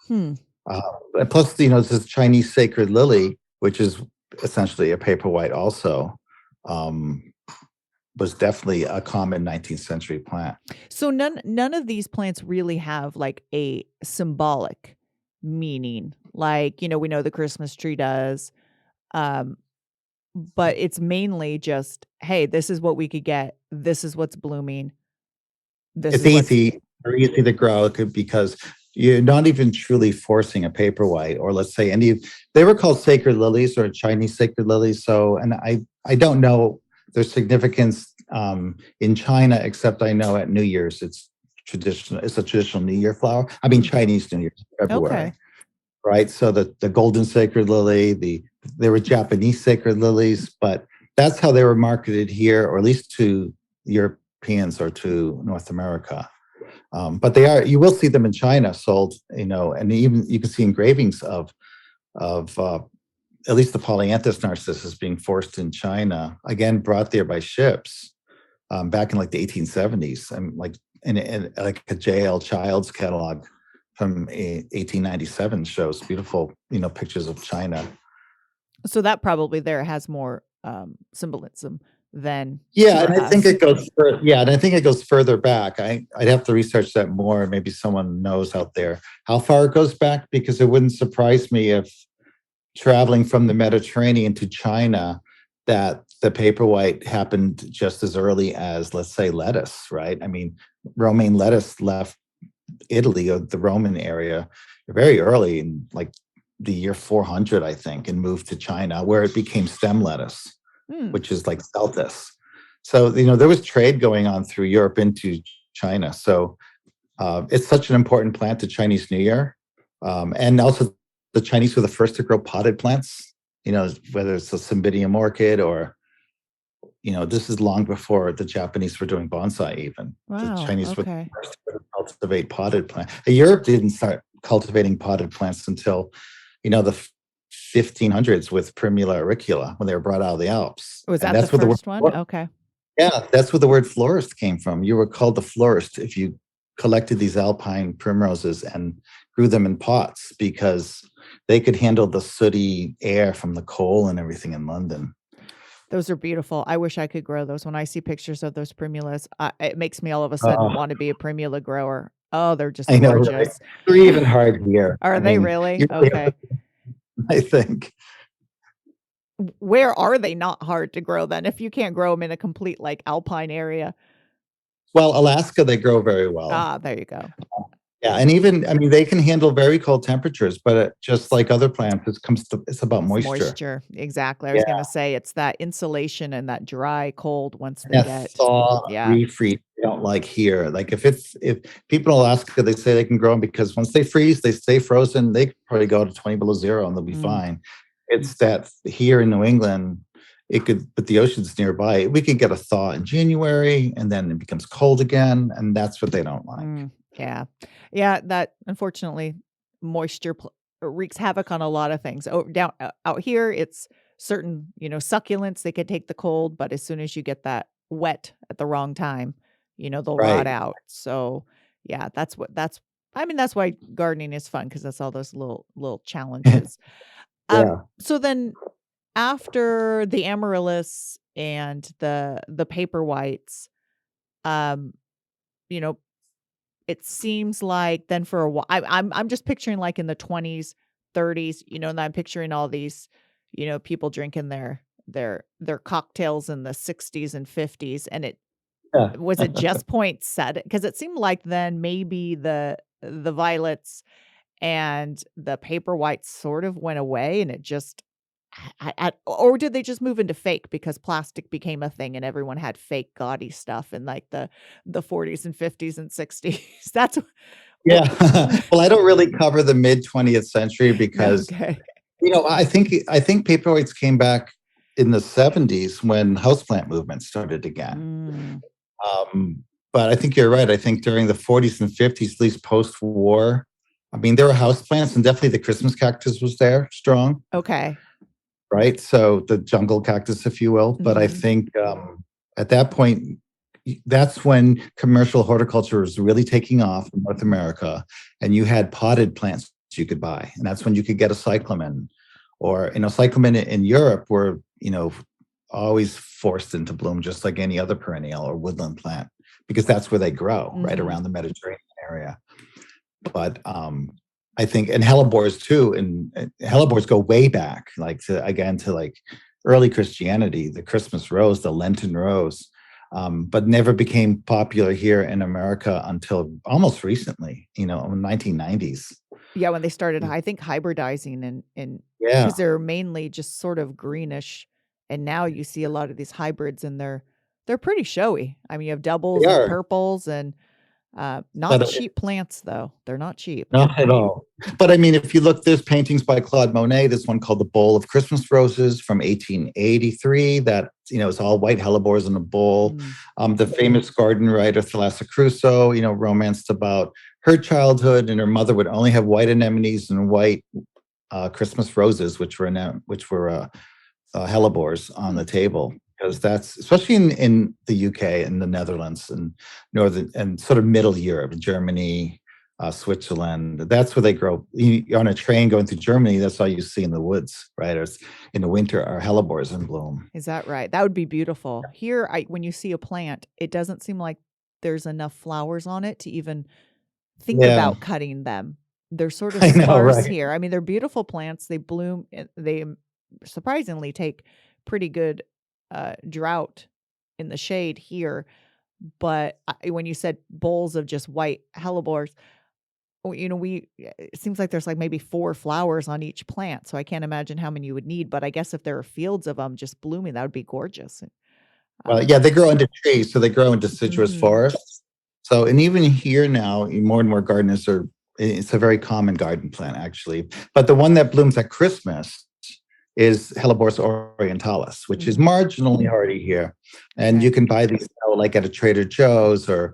[SPEAKER 1] Hmm.
[SPEAKER 5] And plus, this Chinese sacred lily, which is essentially a paperwhite also, was definitely a common 19th century plant.
[SPEAKER 1] So none of these plants really have like a symbolic meaning. Like, we know the Christmas tree does. Um, but it's mainly just, hey, this is what we could get. This is what's blooming. This
[SPEAKER 5] It's
[SPEAKER 1] is what's
[SPEAKER 5] very easy to grow because you're not even truly forcing a paperwhite, or let's say they were called sacred lilies or Chinese sacred lilies. So, and I don't know their significance in China, except I know at New Year's it's traditional. It's a traditional New Year flower. I mean, Chinese New Year's, February,
[SPEAKER 1] okay.
[SPEAKER 5] right? So the golden sacred lily, there were Japanese sacred lilies, but that's how they were marketed here, or at least to Europeans or to North America. But you will see them in China sold, and even you can see engravings of at least the polyanthus narcissus being forced in China, again brought there by ships back in like the 1870s, and like in like a J.L. Childs catalog from 1897 shows beautiful, pictures of China.
[SPEAKER 1] So that probably there has more symbolism than
[SPEAKER 5] Yeah,
[SPEAKER 1] for
[SPEAKER 5] and I think
[SPEAKER 1] us.
[SPEAKER 5] it goes. And I think it goes further back. I'd have to research that more. Maybe someone knows out there how far it goes back, because it wouldn't surprise me if traveling from the Mediterranean to China, that the paperwhite happened just as early as, let's say, lettuce. Right? I mean, romaine lettuce left Italy or the Roman area very early in like the year 400, I think, and moved to China, where it became stem lettuce, which is like Celtis. So, there was trade going on through Europe into China. So it's such an important plant to Chinese New Year. And also the Chinese were the first to grow potted plants, whether it's a Cymbidium orchid or, this is long before the Japanese were doing bonsai even.
[SPEAKER 1] Wow.
[SPEAKER 5] The Chinese were
[SPEAKER 1] Okay.
[SPEAKER 5] the first to cultivate potted plants. Europe didn't start cultivating potted plants until, the 1500s with Primula auricula, when they were brought out of the Alps.
[SPEAKER 1] Was
[SPEAKER 5] And
[SPEAKER 1] that the
[SPEAKER 5] that's where
[SPEAKER 1] first one? Okay.
[SPEAKER 5] yeah, that's where the word florist came from. You were called the florist if you collected these Alpine primroses and grew them in pots, because they could handle the sooty air from the coal and everything in London.
[SPEAKER 1] Those are beautiful. I wish I could grow those. When I see pictures of those primulas, it makes me all of a sudden want to be a primula grower. Oh, they're just
[SPEAKER 5] I know, right?
[SPEAKER 1] gorgeous.
[SPEAKER 5] They're even hard here.
[SPEAKER 1] Are they really? Okay.
[SPEAKER 5] I think.
[SPEAKER 1] Where are they not hard to grow then, if you can't grow them in a complete like alpine area?
[SPEAKER 5] Well, Alaska, they grow very well.
[SPEAKER 1] There you go.
[SPEAKER 5] Yeah, and even I mean they can handle very cold temperatures, but just like other plants, it's about moisture.
[SPEAKER 1] Exactly. I was
[SPEAKER 5] Yeah,
[SPEAKER 1] gonna say it's that insulation and that dry cold once they
[SPEAKER 5] and that
[SPEAKER 1] get.
[SPEAKER 5] thaw
[SPEAKER 1] Yeah.
[SPEAKER 5] refreeze we don't like here. Like if people in Alaska they say they can grow them because once they freeze, they stay frozen. They could probably go to 20 below zero and they'll be
[SPEAKER 1] Mm.
[SPEAKER 5] fine. It's that here in New England, it could, but the ocean's nearby. We can get a thaw in January, and then it becomes cold again, and that's what they don't like.
[SPEAKER 1] Yeah. Yeah, that unfortunately moisture wreaks havoc on a lot of things. Oh, down out here it's certain, succulents they could take the cold, but as soon as you get that wet at the wrong time, they'll rot
[SPEAKER 5] Right.
[SPEAKER 1] out. So, yeah, that's why gardening is fun because that's all those little challenges.
[SPEAKER 5] Yeah.
[SPEAKER 1] So then after the amaryllis and the paper whites, um, you know, it seems like then for a while, I'm just picturing like in the 20s, 30s, and I'm picturing all these, people drinking their cocktails in the 60s and 50s, and
[SPEAKER 5] Yeah.
[SPEAKER 1] was it just poinsettia? Because it seemed like then maybe the violets and the paper whites sort of went away, and it just or did they just move into fake because plastic became a thing and everyone had fake gaudy stuff in like the 40s and 50s and 60s? That's
[SPEAKER 5] Yeah. Well, I don't really cover the mid 20th century because
[SPEAKER 1] okay.
[SPEAKER 5] I think paperweights came back in the 70s when houseplant movement started again.
[SPEAKER 1] Mm,
[SPEAKER 5] But I think you're right. I think during the 40s and 50s, at least post-war, I mean, there were houseplants and definitely the Christmas cactus was there strong,
[SPEAKER 1] okay.
[SPEAKER 5] right? So the jungle cactus, if you will. But I
[SPEAKER 1] Mhm.
[SPEAKER 5] think at that point, that's when commercial horticulture was really taking off in North America, and you had potted plants you could buy, and that's when you could get a cyclamen, or cyclamen in Europe were always forced into bloom just like any other perennial or woodland plant because that's where they grow, right
[SPEAKER 1] Mhm.
[SPEAKER 5] around the Mediterranean area. But I think, and hellebores too, and hellebores go way back, like to like early Christianity, the Christmas rose, the Lenten rose, but never became popular here in America until almost recently, in the 1990s.
[SPEAKER 1] Yeah, when they started, I think, hybridizing and
[SPEAKER 5] Yeah,
[SPEAKER 1] because they're mainly just sort of greenish, and now you see a lot of these hybrids, and they're pretty showy. I mean, you have doubles
[SPEAKER 5] they
[SPEAKER 1] and
[SPEAKER 5] are.
[SPEAKER 1] purples and not
[SPEAKER 5] But
[SPEAKER 1] cheap plants though. They're not cheap.
[SPEAKER 5] not at all. But I mean, if you look, there's paintings by Claude Monet. There's one called The Bowl of Christmas Roses from 1883 that, is all white hellebores in a bowl.
[SPEAKER 1] Mm.
[SPEAKER 5] The famous garden writer Thalassa Crusoe, romanced about her childhood, and her mother would only have white anemones and white Christmas roses, which were hellebores on the table. Because that's especially in the UK and the Netherlands and northern and sort of middle Europe, Germany, Switzerland. That's where they grow. You're on a train going through Germany. That's all you see in the woods, right? Or in the winter are hellebores in bloom.
[SPEAKER 1] Is that right? That would be beautiful. Here, when you see a plant, it doesn't seem like there's enough flowers on it to even think
[SPEAKER 5] Yeah,
[SPEAKER 1] about cutting them. They're sort of
[SPEAKER 5] I know,
[SPEAKER 1] sparse
[SPEAKER 5] right?
[SPEAKER 1] here. I mean, they're beautiful plants. They bloom. They surprisingly take pretty good drought in the shade here. But when you said bowls of just white hellebores, it seems like there's like maybe 4 flowers on each plant. So I can't imagine how many you would need. But I guess if there are fields of them just blooming, that would be gorgeous.
[SPEAKER 5] Well,
[SPEAKER 1] Um,
[SPEAKER 5] yeah, they grow into trees, so they grow in deciduous
[SPEAKER 1] mhm.
[SPEAKER 5] forests. So, and even here now, more and more gardeners are. It's a very common garden plant, actually. But the one that blooms at Christmas is Helleborus Orientalis, which is
[SPEAKER 1] Mhm.
[SPEAKER 5] marginally hardy here, and
[SPEAKER 1] Okay.
[SPEAKER 5] you can buy these like at a Trader Joe's or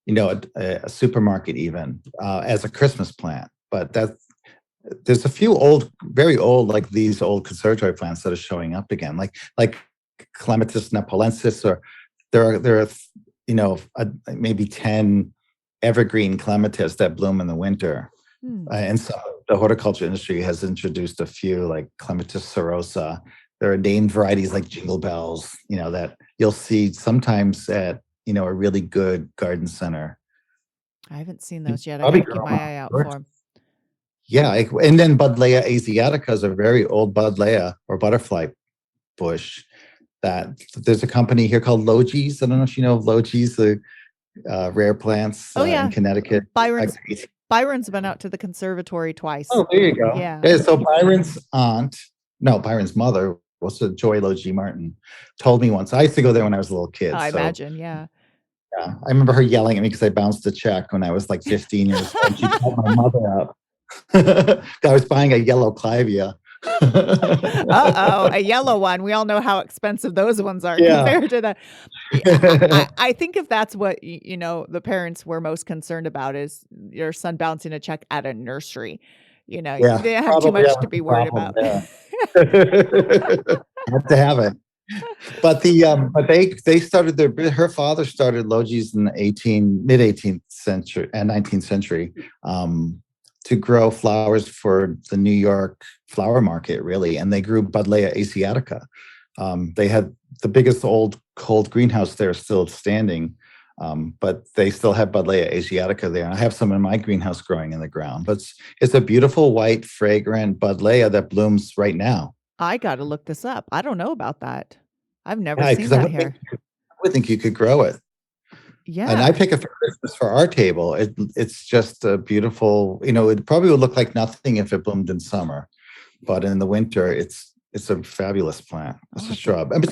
[SPEAKER 5] a supermarket even as a Christmas plant. But there's a few very old, like these old conservatory plants that are showing up again, like Clematis nepalensis, or there are maybe 10 evergreen clematis that bloom in the winter.
[SPEAKER 1] Hmm.
[SPEAKER 5] And so the horticulture industry has introduced a few like Clematis serosa. There are named varieties like Jingle Bells, that you'll see sometimes at, a really good garden center.
[SPEAKER 1] I haven't seen
[SPEAKER 5] You
[SPEAKER 1] those yet. I got
[SPEAKER 5] probably
[SPEAKER 1] to keep
[SPEAKER 5] grow
[SPEAKER 1] my
[SPEAKER 5] 'em
[SPEAKER 1] eye out
[SPEAKER 5] outdoors.
[SPEAKER 1] for them.
[SPEAKER 5] Yeah, and then Buddleia asiatica is a very old Buddleia or butterfly bush that there's a company here called Logis. I don't know if you know of Logis, the rare plants
[SPEAKER 1] Oh
[SPEAKER 5] in
[SPEAKER 1] yeah,
[SPEAKER 5] Connecticut.
[SPEAKER 1] Byron's Byron's been out to the conservatory twice.
[SPEAKER 5] Oh, there you go.
[SPEAKER 1] Yeah.
[SPEAKER 5] Yeah, so Byron's mother, was it Joy Logie Martin, told me once. I used to go there when I was a little kid.
[SPEAKER 1] I
[SPEAKER 5] So
[SPEAKER 1] imagine, yeah.
[SPEAKER 5] yeah, I remember her yelling at me because I bounced a check when I was like 15 years old. She called my mother up. I was buying a yellow clivia.
[SPEAKER 1] Uh-oh, a yellow one. We all know how expensive those ones are
[SPEAKER 5] Yeah.
[SPEAKER 1] compared to the. I think if that's what the parents were most concerned about is your son bouncing a check at a nursery.
[SPEAKER 5] Yeah,
[SPEAKER 1] They didn't have too
[SPEAKER 5] probably
[SPEAKER 1] much
[SPEAKER 5] that
[SPEAKER 1] to
[SPEAKER 5] was
[SPEAKER 1] be
[SPEAKER 5] the
[SPEAKER 1] worried
[SPEAKER 5] problem,
[SPEAKER 1] about.
[SPEAKER 5] yeah. Had to have it. But they started her father started logies in the mid 18th century and 19th century to grow flowers for the New York flower market, really. And they grew Buddleia asiatica. They had the biggest old cold greenhouse there still standing, but they still have Buddleia asiatica there. And I have some in my greenhouse growing in the ground. But it's a beautiful white, fragrant Buddleia that blooms right now.
[SPEAKER 1] I got to look this up. I don't know about that. I've never
[SPEAKER 5] Yeah,
[SPEAKER 1] seen
[SPEAKER 5] because I
[SPEAKER 1] that here.
[SPEAKER 5] would think you could grow it.
[SPEAKER 1] Yeah.
[SPEAKER 5] And I pick it for Christmas for our table. It's just a beautiful, it probably would look like nothing if it bloomed in summer, but in the winter, it's a fabulous plant. It's a shrub. I mean,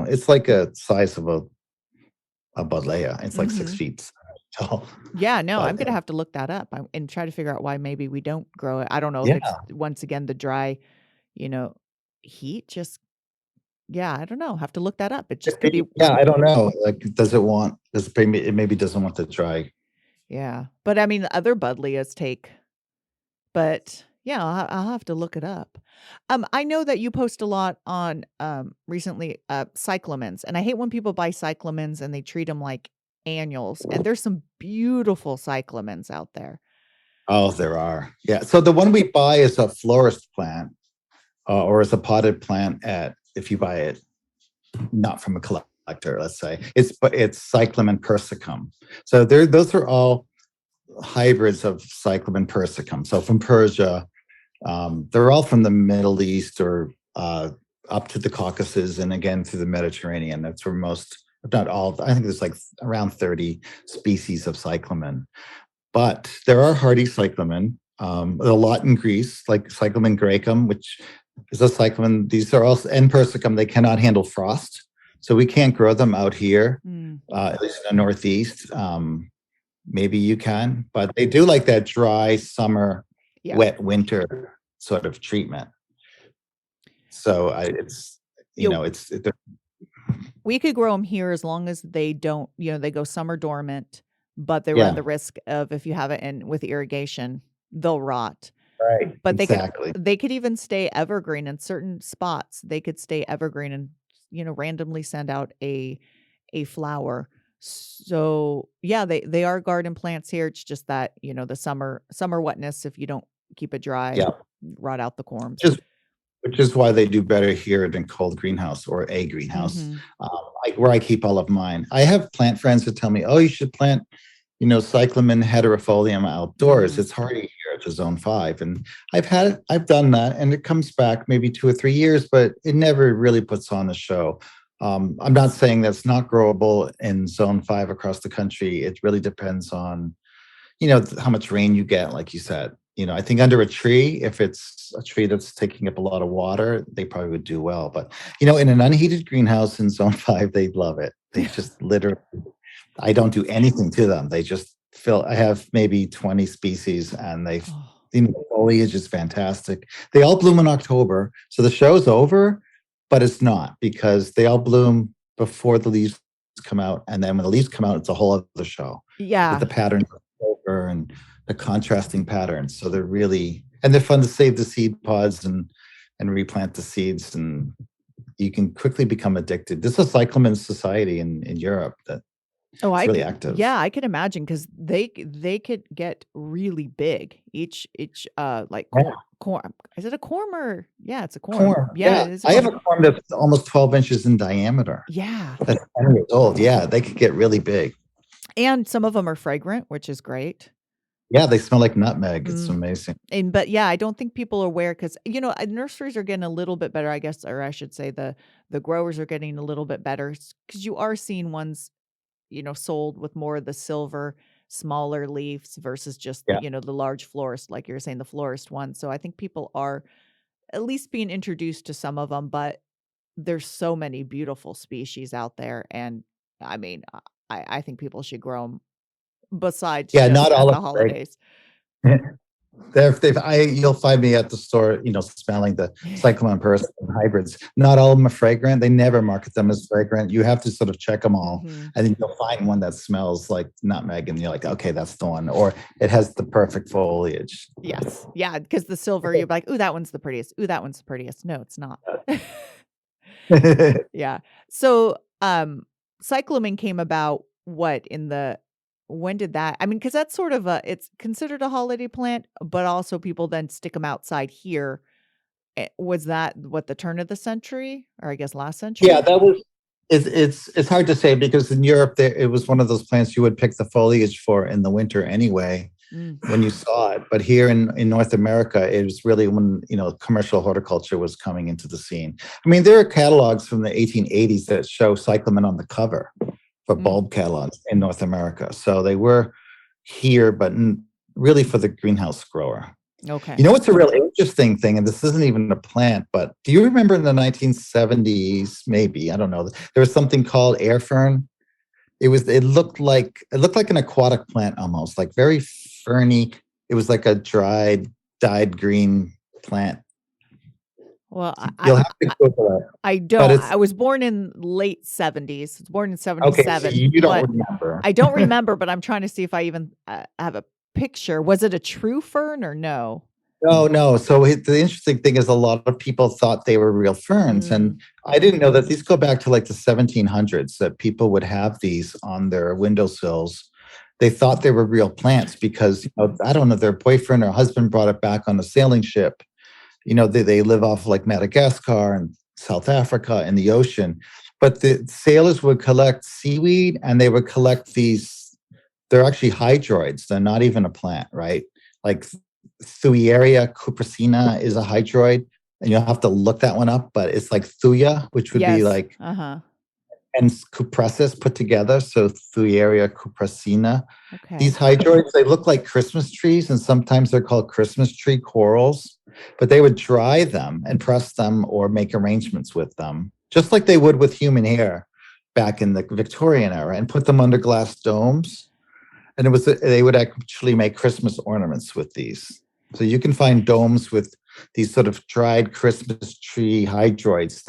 [SPEAKER 5] it's like a size of a Buddleia. It's like 6 feet tall.
[SPEAKER 1] Yeah, no,
[SPEAKER 5] But,
[SPEAKER 1] I'm going to have to look that up and try to figure out why maybe we don't grow it. I don't know if it's, once again, the dry, heat just, I don't know. Have to look that up. It just could be.
[SPEAKER 5] Yeah, I don't know. Like, it maybe doesn't want the dry.
[SPEAKER 1] Yeah. But I mean, other Buddleias take, but yeah, I'll have to look it up. I know that you post a lot on recently cyclamens, and I hate when people buy cyclamens and they treat them like annuals. And there's some beautiful cyclamens out there.
[SPEAKER 5] Oh, there are. Yeah. So the one we buy is a florist plant, or is a potted plant if you buy it not from a collector, let's say. It's Cyclamen Persicum. So those are all hybrids of Cyclamen Persicum. So from Persia, they're all from the Middle East or up to the Caucasus and again through the Mediterranean. That's where most, if not all, I think there's like around 30 species of cyclamen. But there are hardy cyclamen, a lot in Greece, like Cyclamen graecum, which is a cyclamen. These are also, and persicum, they cannot handle frost. So we can't grow them out here, at least in the Northeast. Maybe you can, but they do like that dry summer, wet winter sort of treatment. So
[SPEAKER 1] we could grow them here as long as they don't, they go summer dormant, but they run the risk of, if you have it in with irrigation, they'll rot.
[SPEAKER 5] Right.
[SPEAKER 1] But
[SPEAKER 5] exactly.
[SPEAKER 1] they could even stay evergreen in certain spots. They could stay evergreen and, randomly send out a flower. So yeah, they are garden plants here. It's just that, the summer wetness, if you don't keep it dry, rot out the corms.
[SPEAKER 5] Which is why they do better here than cold greenhouse or a greenhouse, where I keep all of mine. I have plant friends that tell me, oh, you should plant, Cyclamen hederifolium outdoors. It's hardy here at the zone 5. And I've done that, and it comes back maybe 2 or 3 years, but it never really puts on a show. I'm not saying that's not growable in zone 5 across the country. It really depends on, how much rain you get, like you said. I think under a tree, if it's a tree that's taking up a lot of water, they probably would do well. But, in an unheated greenhouse in zone 5, they'd love it. They just literally, I don't do anything to them. They just I have maybe 20 species, and the foliage is fantastic. They all bloom in October. So the show's over, but it's not, because they all bloom before the leaves come out. And then when the leaves come out, it's a whole other show.
[SPEAKER 1] Yeah.
[SPEAKER 5] With the patterns over and the contrasting patterns. So they're fun to save the seed pods and replant the seeds, and you can quickly become addicted. This is a cyclamen society in Europe that's really active.
[SPEAKER 1] Yeah, I can imagine, because they could get really big. Each like corm. Is it a corm or? Yeah, it's a corm. Yeah, it is
[SPEAKER 5] I have a corm that's almost 12 inches in diameter.
[SPEAKER 1] Yeah,
[SPEAKER 5] that's 10 years old. Yeah, they could get really big.
[SPEAKER 1] And some of them are fragrant, which is great.
[SPEAKER 5] Yeah, they smell like nutmeg. It's amazing.
[SPEAKER 1] But yeah, I don't think people are aware, because nurseries are getting a little bit better, I guess, or I should say the growers are getting a little bit better, because you are seeing ones, sold with more of the silver smaller leaves versus just,
[SPEAKER 5] Yeah.
[SPEAKER 1] the large florist, like you're saying, the florist one. So I think people are at least being introduced to some of them, but there's so many beautiful species out there. And I mean, I think people should grow them besides
[SPEAKER 5] Yeah,
[SPEAKER 1] just
[SPEAKER 5] not
[SPEAKER 1] at
[SPEAKER 5] all
[SPEAKER 1] the
[SPEAKER 5] of them.
[SPEAKER 1] holidays.
[SPEAKER 5] You'll find me at the store, smelling the Cyclamen Persicum hybrids. Not all of them are fragrant. They never market them as fragrant. You have to sort of check them all,
[SPEAKER 1] Mhm.
[SPEAKER 5] and then you'll find one that smells like nutmeg, and you're like, okay, that's the one, or it has the perfect foliage.
[SPEAKER 1] Yes. Yeah, because the silver, you're like, "Ooh, that one's the prettiest. Ooh, that one's the prettiest." No, it's not. Yeah. So, cyclamen came about when did that? I mean, because that's sort of it's considered a holiday plant, but also people then stick them outside here. Was that what, the turn of the century, or I guess last century?
[SPEAKER 5] Yeah, that was. It's hard to say because in Europe it was one of those plants you would pick the foliage for in the winter anyway
[SPEAKER 1] Mm.
[SPEAKER 5] when you saw it. But here in North America, it was really when commercial horticulture was coming into the scene. I mean, there are catalogs from the 1880s that show cyclamen on the cover for bulb catalogs in North America. So they were here, but really for the greenhouse grower.
[SPEAKER 1] Okay.
[SPEAKER 5] You know what's a real interesting thing, and this isn't even a plant, but do you remember in the 1970s, maybe, I don't know, there was something called air fern? It looked like an aquatic plant almost, like very ferny. It was like a dyed green plant.
[SPEAKER 1] Well,
[SPEAKER 5] You'll have to Google it.
[SPEAKER 1] I
[SPEAKER 5] But
[SPEAKER 1] don't.
[SPEAKER 5] it's
[SPEAKER 1] I was born in late 70s. I was born in
[SPEAKER 5] okay,
[SPEAKER 1] 77.
[SPEAKER 5] so you don't
[SPEAKER 1] but
[SPEAKER 5] remember.
[SPEAKER 1] I don't remember, but I'm trying to see if I even have a picture. Was it a true fern or no?
[SPEAKER 5] No. So the interesting thing is a lot of people thought they were real ferns. And I didn't know that these go back to like the 1700s, that people would have these on their windowsills. They thought they were real plants because, I don't know, their boyfriend or husband brought it back on a sailing ship. They live off like Madagascar and South Africa in the ocean. But the sailors would collect seaweed and they would collect these. They're actually hydroids. They're not even a plant, right? Like Thuieria cupricina is a hydroid, and you'll have to look that one up, but it's like Thuya, which would be
[SPEAKER 1] Yes.
[SPEAKER 5] like,
[SPEAKER 1] Uh-huh.
[SPEAKER 5] and cupressus put together. So Thuieria cupricina.
[SPEAKER 1] Okay.
[SPEAKER 5] These hydroids, they look like Christmas trees, and sometimes they're called Christmas tree corals, but they would dry them and press them or make arrangements with them, just like they would with human hair back in the Victorian era, and put them under glass domes. And they would actually make Christmas ornaments with these. So you can find domes with these sort of dried Christmas tree hydroids.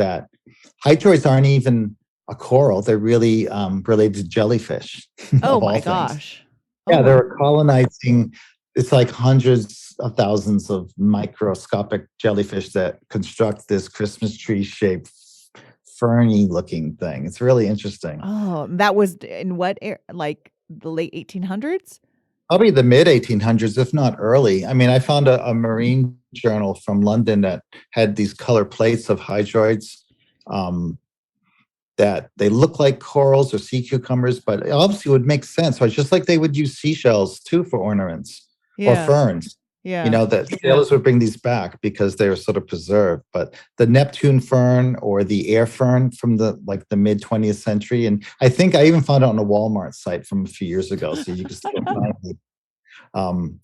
[SPEAKER 5] Hydroids aren't even a coral; they're really related to jellyfish.
[SPEAKER 1] Oh
[SPEAKER 5] of all
[SPEAKER 1] my
[SPEAKER 5] things.
[SPEAKER 1] gosh.
[SPEAKER 5] Yeah,
[SPEAKER 1] Oh,
[SPEAKER 5] they're colonizing. It's like hundreds of thousands of microscopic jellyfish that construct this Christmas tree shaped, ferny looking thing. It's really interesting.
[SPEAKER 1] Oh, that was in what like the late 1800s?
[SPEAKER 5] Probably the mid 1800s, if not early. I mean, I found a marine journal from London that had these color plates of hydroids that they look like corals or sea cucumbers, but it obviously would make sense. Right? Just like they would use seashells too for ornaments or ferns.
[SPEAKER 1] Yeah.
[SPEAKER 5] That sailors would bring these back because they were sort of preserved. But the Neptune fern or the air fern from the mid 20th century, and I think I even found it on a Walmart site from a few years ago, so you can still find it.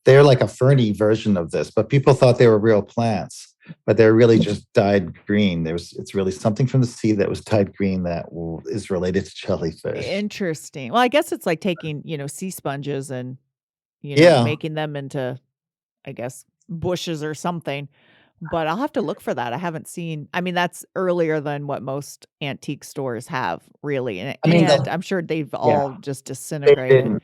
[SPEAKER 5] They're like a ferny version of this, but people thought they were real plants, but they're really just dyed green. It's really something from the sea that was dyed green that is related to jellyfish.
[SPEAKER 1] Interesting. Well, I guess it's like taking, sea sponges and,
[SPEAKER 5] Yeah.
[SPEAKER 1] making them into, I guess, bushes or something. But I'll have to look for that. I haven't seen. I mean, that's earlier than what most antique stores have, really. And,
[SPEAKER 5] I mean,
[SPEAKER 1] I'm sure they've all just disintegrated.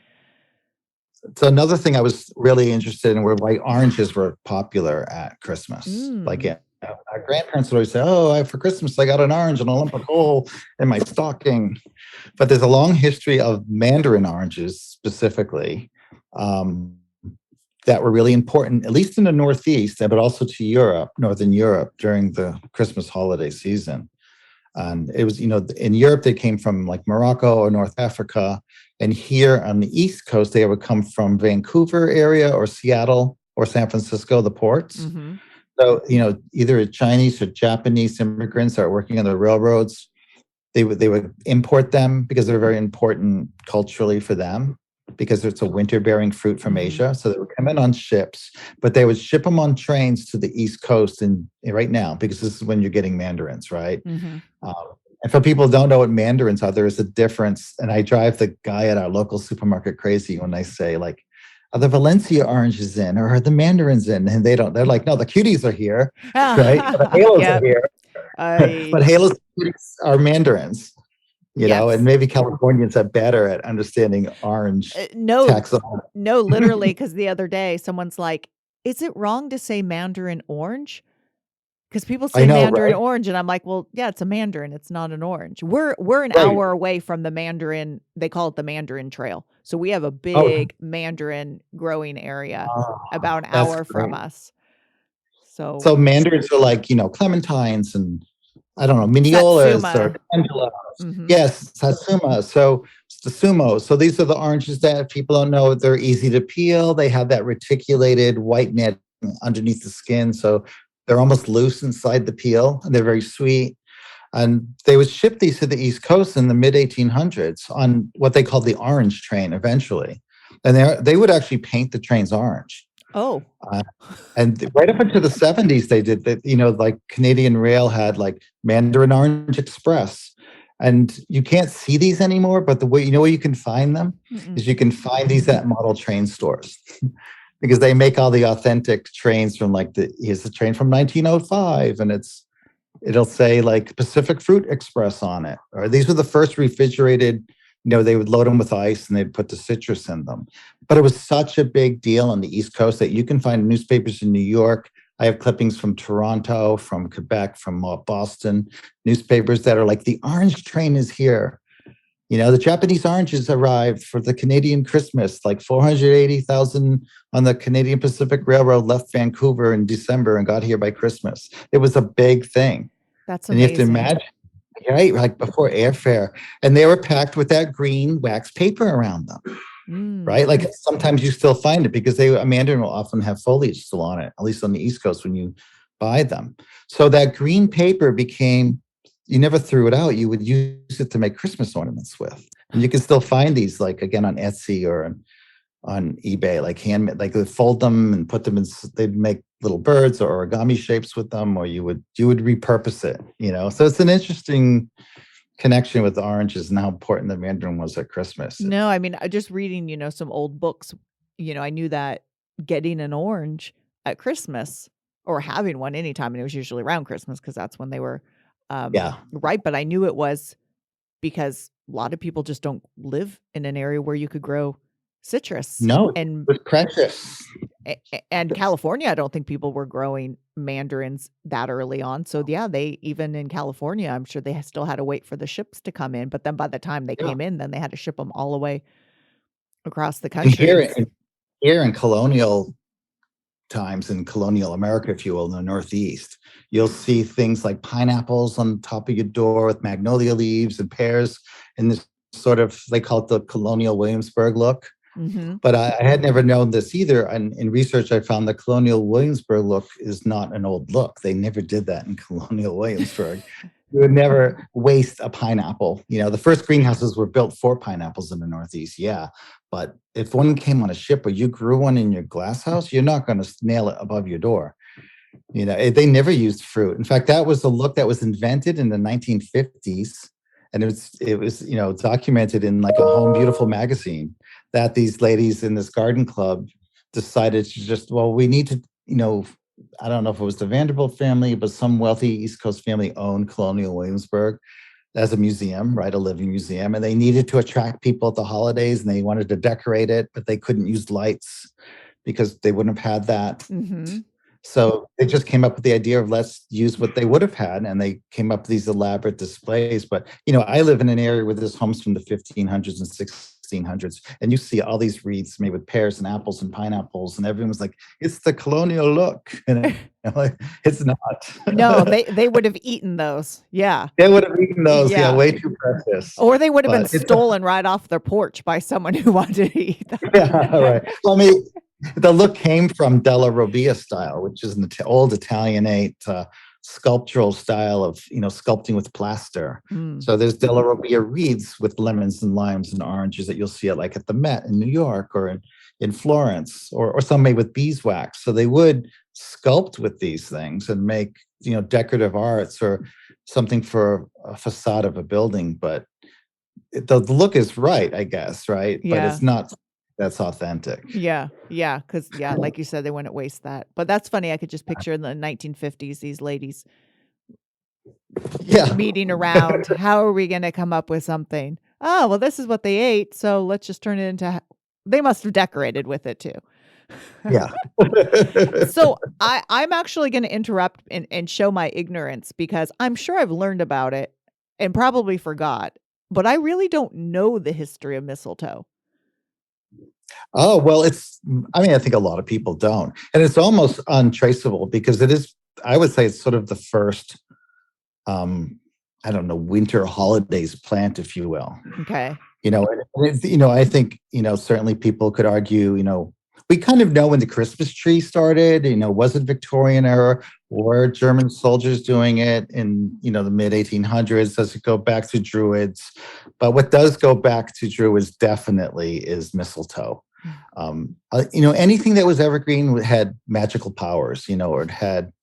[SPEAKER 5] So another thing I was really interested in were like oranges were popular at Christmas. Like our grandparents would always say, "Oh, for Christmas I got an orange, an Olympic hole in my stocking." But there's a long history of Mandarin oranges specifically that were really important, at least in the Northeast, but also to Europe, Northern Europe, during the Christmas holiday season. And it was, in Europe, they came from like Morocco or North Africa. And here on the East Coast, they would come from Vancouver area or Seattle or San Francisco, the ports.
[SPEAKER 1] Mm-hmm.
[SPEAKER 5] So, either Chinese or Japanese immigrants that are working on the railroads, they would import them because they're very important culturally for them. because it's a winter-bearing fruit from
[SPEAKER 1] Mhm.
[SPEAKER 5] Asia. So they would come in on ships, but they would ship them on trains to the East Coast right now, because this is when you're getting mandarins, right?
[SPEAKER 1] Mhm.
[SPEAKER 5] Um, and for people who don't know what mandarins are, there is a difference. And I drive the guy at our local supermarket crazy when I say, like, are the Valencia oranges in, or are the mandarins in? And they don't. They're like, no, the cuties are here, right? Or the halos
[SPEAKER 1] Yep.
[SPEAKER 5] are here. But halos are mandarins,
[SPEAKER 1] Yes.
[SPEAKER 5] and maybe Californians are better at understanding orange
[SPEAKER 1] No,
[SPEAKER 5] taxonomy.
[SPEAKER 1] no, literally, because the other day someone's like, "Is it wrong to say Mandarin orange?" Because people
[SPEAKER 5] I
[SPEAKER 1] say
[SPEAKER 5] know,
[SPEAKER 1] Mandarin
[SPEAKER 5] right?
[SPEAKER 1] orange, and I'm like, "Well, yeah, it's a mandarin. It's not an orange." We're an
[SPEAKER 5] Right.
[SPEAKER 1] hour away from the Mandarin. They call it the Mandarin Trail. So we have a
[SPEAKER 5] Oh,
[SPEAKER 1] big mandarin growing area about an
[SPEAKER 5] that's
[SPEAKER 1] hour from
[SPEAKER 5] great.
[SPEAKER 1] us. So
[SPEAKER 5] So mandarins are like, clementines and I don't know, miniolas or
[SPEAKER 1] Satsuma.
[SPEAKER 5] candelas.
[SPEAKER 1] Mhm.
[SPEAKER 5] Yes, satsuma. So the sumo. So these are the oranges that people don't know. They're easy to peel. They have that reticulated white net underneath the skin. So they're almost loose inside the peel. And they're very sweet. And they would ship these to the East Coast in the mid 1800s on what they called the orange train eventually. And they would actually paint the trains orange.
[SPEAKER 1] Oh.
[SPEAKER 5] And right up into the 70s, they did that, like Canadian Rail had like Mandarin Orange Express. And you can't see these anymore, but the way, where you can find them
[SPEAKER 1] Mm-mm.
[SPEAKER 5] is you can find these at model train stores because they make all the authentic trains from here's the train from 1905. And it'll say like Pacific Fruit Express on it. Or these were the first refrigerated, they would load them with ice and they'd put the citrus in them. But it was such a big deal on the East Coast that you can find newspapers in New York. I have clippings from Toronto, from Quebec, from Boston, newspapers that are like, the orange train is here. The Japanese oranges arrived for the Canadian Christmas, like 480,000 on the Canadian Pacific Railroad left Vancouver in December and got here by Christmas. It was a big thing.
[SPEAKER 1] That's
[SPEAKER 5] And you have to
[SPEAKER 1] amazing.
[SPEAKER 5] imagine, right, like before airfare. And they were packed with that green wax paper around them, right? Like sometimes you still find it because a mandarin will often have foliage still on it, at least on the East Coast when you buy them. So that green paper you never threw it out. You would use it to make Christmas ornaments with. And you can still find these, like, again, on Etsy or on eBay, like handmade, like they fold them and put them in, they'd make little birds or origami shapes with them, or you would repurpose it, So it's an interesting connection with the oranges and how important the mandarin was at Christmas.
[SPEAKER 1] No, I mean, just reading, some old books, I knew that getting an orange at Christmas or having one anytime, and it was usually around Christmas because that's when they were
[SPEAKER 5] Yeah.
[SPEAKER 1] ripe. But I knew it was because a lot of people just don't live in an area where you could grow citrus.
[SPEAKER 5] No,
[SPEAKER 1] And
[SPEAKER 5] it was precious.
[SPEAKER 1] and California, I don't think people were growing mandarins that early on. So yeah, they even in California, I'm sure they still had to wait for the ships to come in. But then by the time they came in, then they had to ship them all the way across the
[SPEAKER 5] And
[SPEAKER 1] country.
[SPEAKER 5] here in colonial times, in colonial America, if you will, in the Northeast, you'll see things like pineapples on top of your door with magnolia leaves and pears in this sort of, they call it the colonial Williamsburg look.
[SPEAKER 1] Mm-hmm.
[SPEAKER 5] But I had never known this either. And in research, I found the colonial Williamsburg look is not an old look. They never did that in colonial Williamsburg. You would never waste a pineapple. The first greenhouses were built for pineapples in the Northeast. Yeah. But if one came on a ship or you grew one in your glass house, you're not going to nail it above your door. They never used fruit. In fact, that was a look that was invented in the 1950s. And it was documented in like a Home Beautiful magazine that these ladies in this garden club decided to just, we need to, I don't know if it was the Vanderbilt family, but some wealthy East Coast family owned Colonial Williamsburg as a museum, right? A living museum. And they needed to attract people at the holidays and they wanted to decorate it, but they couldn't use lights because they wouldn't have had that.
[SPEAKER 1] Mm-hmm.
[SPEAKER 5] So they just came up with the idea of let's use what they would have had. And they came up with these elaborate displays. But, I live in an area where there's homes from the 1500s and 1600s. And you see all these wreaths made with pears and apples and pineapples. And everyone was like, it's the colonial look. And it's not.
[SPEAKER 1] No, they would have eaten those. Yeah.
[SPEAKER 5] They would have eaten those.
[SPEAKER 1] Yeah.
[SPEAKER 5] Yeah, way too precious.
[SPEAKER 1] Or they would have been stolen right off their porch by someone who wanted to eat them.
[SPEAKER 5] Yeah, right. Well, the look came from Della Robbia style, which is an old Italianate sculptural style of, sculpting with plaster.
[SPEAKER 1] Mm.
[SPEAKER 5] So there's Della Robbia wreaths with lemons and limes and oranges that you'll see at the Met in New York or in Florence, or some made with beeswax. So they would sculpt with these things and make, decorative arts or something for a facade of a building. But the look is right, I guess, right? But
[SPEAKER 1] Yeah.
[SPEAKER 5] it's not that's authentic.
[SPEAKER 1] Yeah. Because, like you said, they wouldn't waste that. But that's funny. I could just picture in the 1950s, these ladies
[SPEAKER 5] Yeah.
[SPEAKER 1] meeting around. How are we going to come up with something? Oh, well, this is what they ate. So let's just turn it into. They must have decorated with it too.
[SPEAKER 5] Yeah.
[SPEAKER 1] So I'm actually going to interrupt and show my ignorance, because I'm sure I've learned about it and probably forgot, but I really don't know the history of mistletoe.
[SPEAKER 5] Oh, well, I think a lot of people don't. And it's almost untraceable because I would say it's sort of the first, winter holidays plant, if you will.
[SPEAKER 1] Okay.
[SPEAKER 5] I think, certainly people could argue, we kind of know when the Christmas tree started, was it Victorian era or German soldiers doing it in, the mid 1800s? Does it go back to Druids? But what does go back to Druids definitely is mistletoe. Anything that was evergreen had magical powers, or it had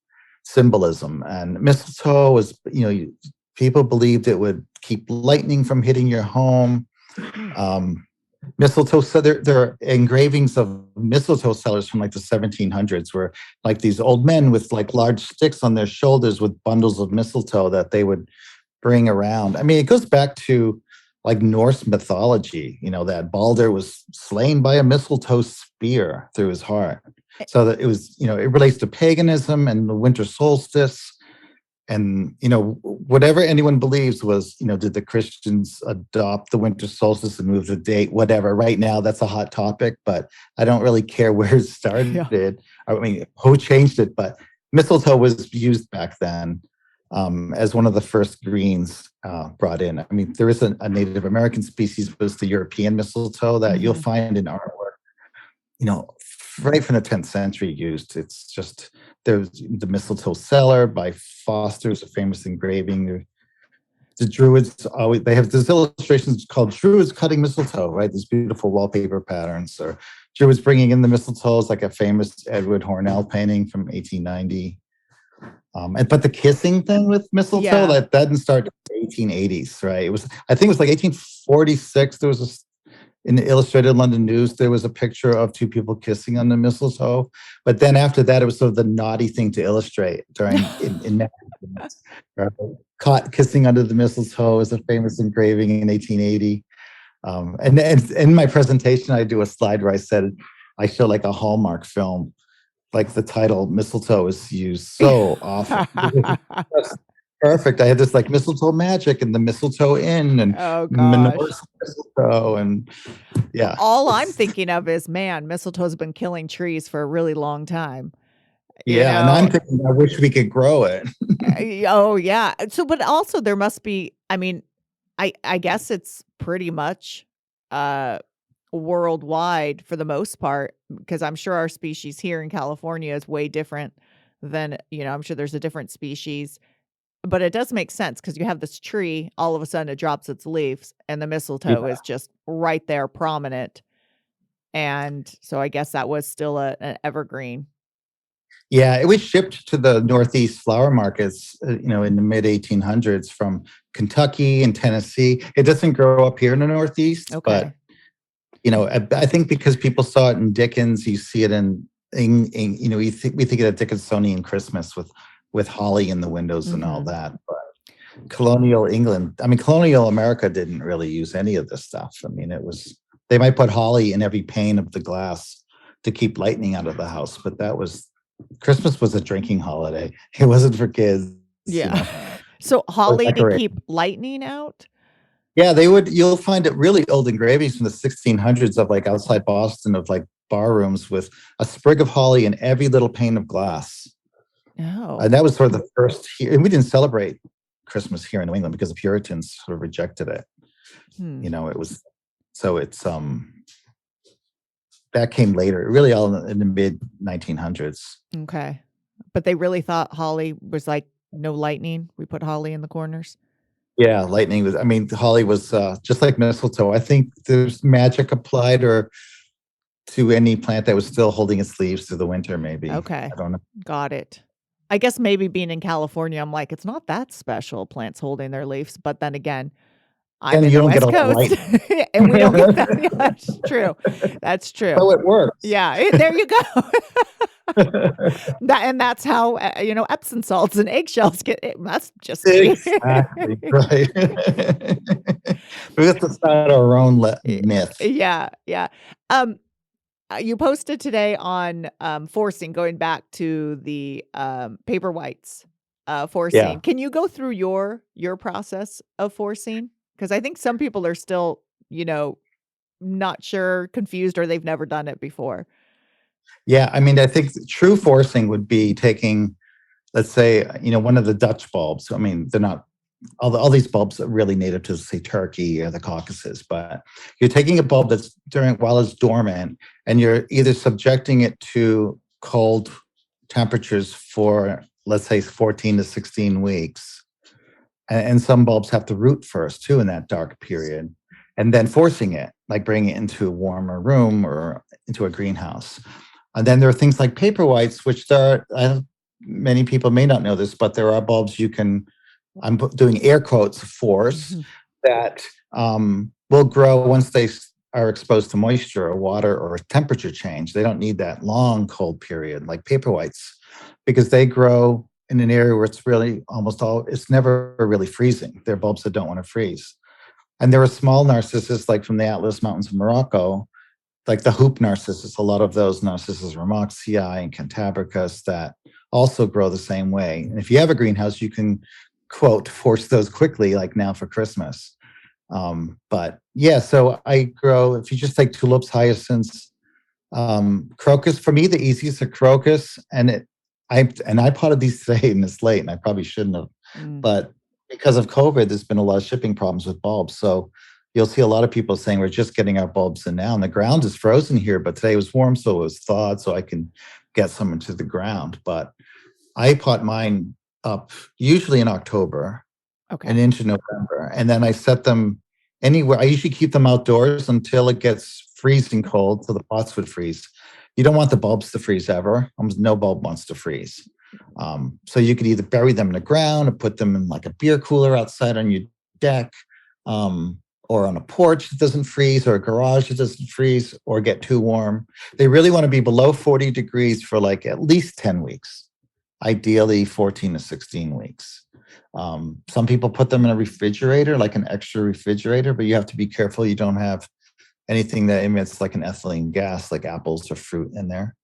[SPEAKER 5] symbolism. And mistletoe was, people believed it would keep lightning from hitting your home. Mistletoe, so there are engravings of mistletoe sellers from the 1700s, where these old men with large sticks on their shoulders with bundles of mistletoe that they would bring around. I mean, it goes back to Norse mythology, that Balder was slain by a mistletoe spear through his heart. So that it was, it relates to paganism and the winter solstice. And, whatever anyone believes was, did the Christians adopt the winter solstice and move the date? Whatever. Right now, that's a hot topic, but I don't really care where it started. Yeah. I mean, who changed it? But mistletoe was used back then as one of the first greens brought in. I mean, there is a Native American species, but it's the European mistletoe that you'll find in artwork, right from the 10th century used. It's just, there's the mistletoe cellar by Foster's a famous engraving. The Druids they have these illustrations called Druids cutting mistletoe, right? These beautiful wallpaper patterns, or Druids bringing in the mistletoes, like a famous Edward Hornell painting from 1890. But the kissing thing with mistletoe, that didn't start in the 1880s, right? I think it was 1846. There was in the Illustrated London News, there was a picture of two people kissing on the mistletoe. But then after that, it was sort of the naughty thing to illustrate during in magazines. Caught kissing under the mistletoe is a famous engraving in 1880. And in my presentation, I do a slide where I show a Hallmark film. The title mistletoe is used so often. Perfect. I had this mistletoe magic and the mistletoe inn and Menorah's mistletoe, and yeah.
[SPEAKER 1] All I'm thinking of is, man, mistletoe's been killing trees for a really long time.
[SPEAKER 5] Yeah, and I'm thinking, I wish we could grow it.
[SPEAKER 1] Oh yeah. So, but also there must be. I mean, I guess it's pretty much worldwide for the most part, because I'm sure our species here in California is way different than I'm sure there's a different species. But it does make sense, because you have this tree, all of a sudden it drops its leaves, and the mistletoe is just right there, prominent. And so I guess that was still an evergreen.
[SPEAKER 5] Yeah, it was shipped to the Northeast flower markets, in the mid 1800s from Kentucky and Tennessee. It doesn't grow up here in the Northeast, but I think because people saw it in Dickens, you see it we think of Dickinsonian Christmas with holly in the windows and all that. But colonial England, colonial America didn't really use any of this stuff. I mean, they might put holly in every pane of the glass to keep lightning out of the house, but Christmas was a drinking holiday. It wasn't for kids.
[SPEAKER 1] Yeah. So holly to keep lightning out?
[SPEAKER 5] Yeah, you'll find it really old engravings from the 1600s of outside Boston of bar rooms with a sprig of holly in every little pane of glass.
[SPEAKER 1] Oh.
[SPEAKER 5] And that was sort of the first here. And we didn't celebrate Christmas here in New England because the Puritans sort of rejected it. It was, so it's, that came later, really all in the mid 1900s.
[SPEAKER 1] Okay. But they really thought holly was No lightning. We put holly in the corners.
[SPEAKER 5] Yeah, lightning was. I mean, holly was just like mistletoe. I think there's magic applied or to any plant that was still holding its leaves through the winter. Maybe.
[SPEAKER 1] Okay.
[SPEAKER 5] I don't know.
[SPEAKER 1] Got it. I guess maybe being in California, I'm like, it's not that special, plants holding their leaves. But then again, I'm
[SPEAKER 5] And
[SPEAKER 1] in
[SPEAKER 5] you
[SPEAKER 1] the
[SPEAKER 5] don't get
[SPEAKER 1] West
[SPEAKER 5] a lot of
[SPEAKER 1] Coast
[SPEAKER 5] light.
[SPEAKER 1] and we don't get that. Yeah, that's true. That's true.
[SPEAKER 5] So it works.
[SPEAKER 1] Yeah, there you go. That's how Epsom salts and eggshells get. It must just be.
[SPEAKER 5] Exactly right. We have to start our own myth.
[SPEAKER 1] Yeah, yeah. You posted today on forcing, going back to the paper whites forcing.
[SPEAKER 5] Yeah.
[SPEAKER 1] Can you go through your process of forcing? Because I think some people are still, not sure, confused, or they've never done it before.
[SPEAKER 5] Yeah, I mean, I think true forcing would be taking, let's say, one of the Dutch bulbs. I mean, they're not all these bulbs are really native to, say, Turkey or the Caucasus, but you're taking a bulb that's while it's dormant, and you're either subjecting it to cold temperatures for, let's say, 14 to 16 weeks. And some bulbs have to root first too in that dark period, and then forcing it, like bringing it into a warmer room or into a greenhouse. And then there are things like paper whites, which many people may not know this, but there are bulbs I'm doing air quotes, force, that will grow once they are exposed to moisture or water or temperature change. They don't need that long cold period like paper whites, because they grow in an area where it's never really freezing. They're bulbs that don't want to freeze. And there are small narcissus, like from the Atlas Mountains of Morocco, like the hoop narcissus, a lot of those Narcissus ramoxii and cantabricus that also grow the same way. And if you have a greenhouse, you can, quote, force those quickly, like now for Christmas. But yeah, so I grow, if you just take tulips, hyacinths, crocus, for me, the easiest are crocus. And I potted these today and it's late and I probably shouldn't have. But because of COVID, there's been a lot of shipping problems with bulbs. So you'll see a lot of people saying we're just getting our bulbs in now. And the ground is frozen here, but today was warm, so it was thawed, so I can get some into the ground. But I pot mine up usually in October and into November. And then I set them anywhere. I usually keep them outdoors until it gets freezing cold, so the pots would freeze. You don't want the bulbs to freeze ever. Almost no bulb wants to freeze. So you could either bury them in the ground or put them in like a beer cooler outside on your deck, or on a porch that doesn't freeze, or a garage that doesn't freeze or get too warm. They really want to be below 40 degrees for like at least 10 weeks, ideally 14 to 16 weeks. Some people put them in a refrigerator, like an extra refrigerator, but you have to be careful you don't have anything that emits like an ethylene gas, like apples or fruit in there.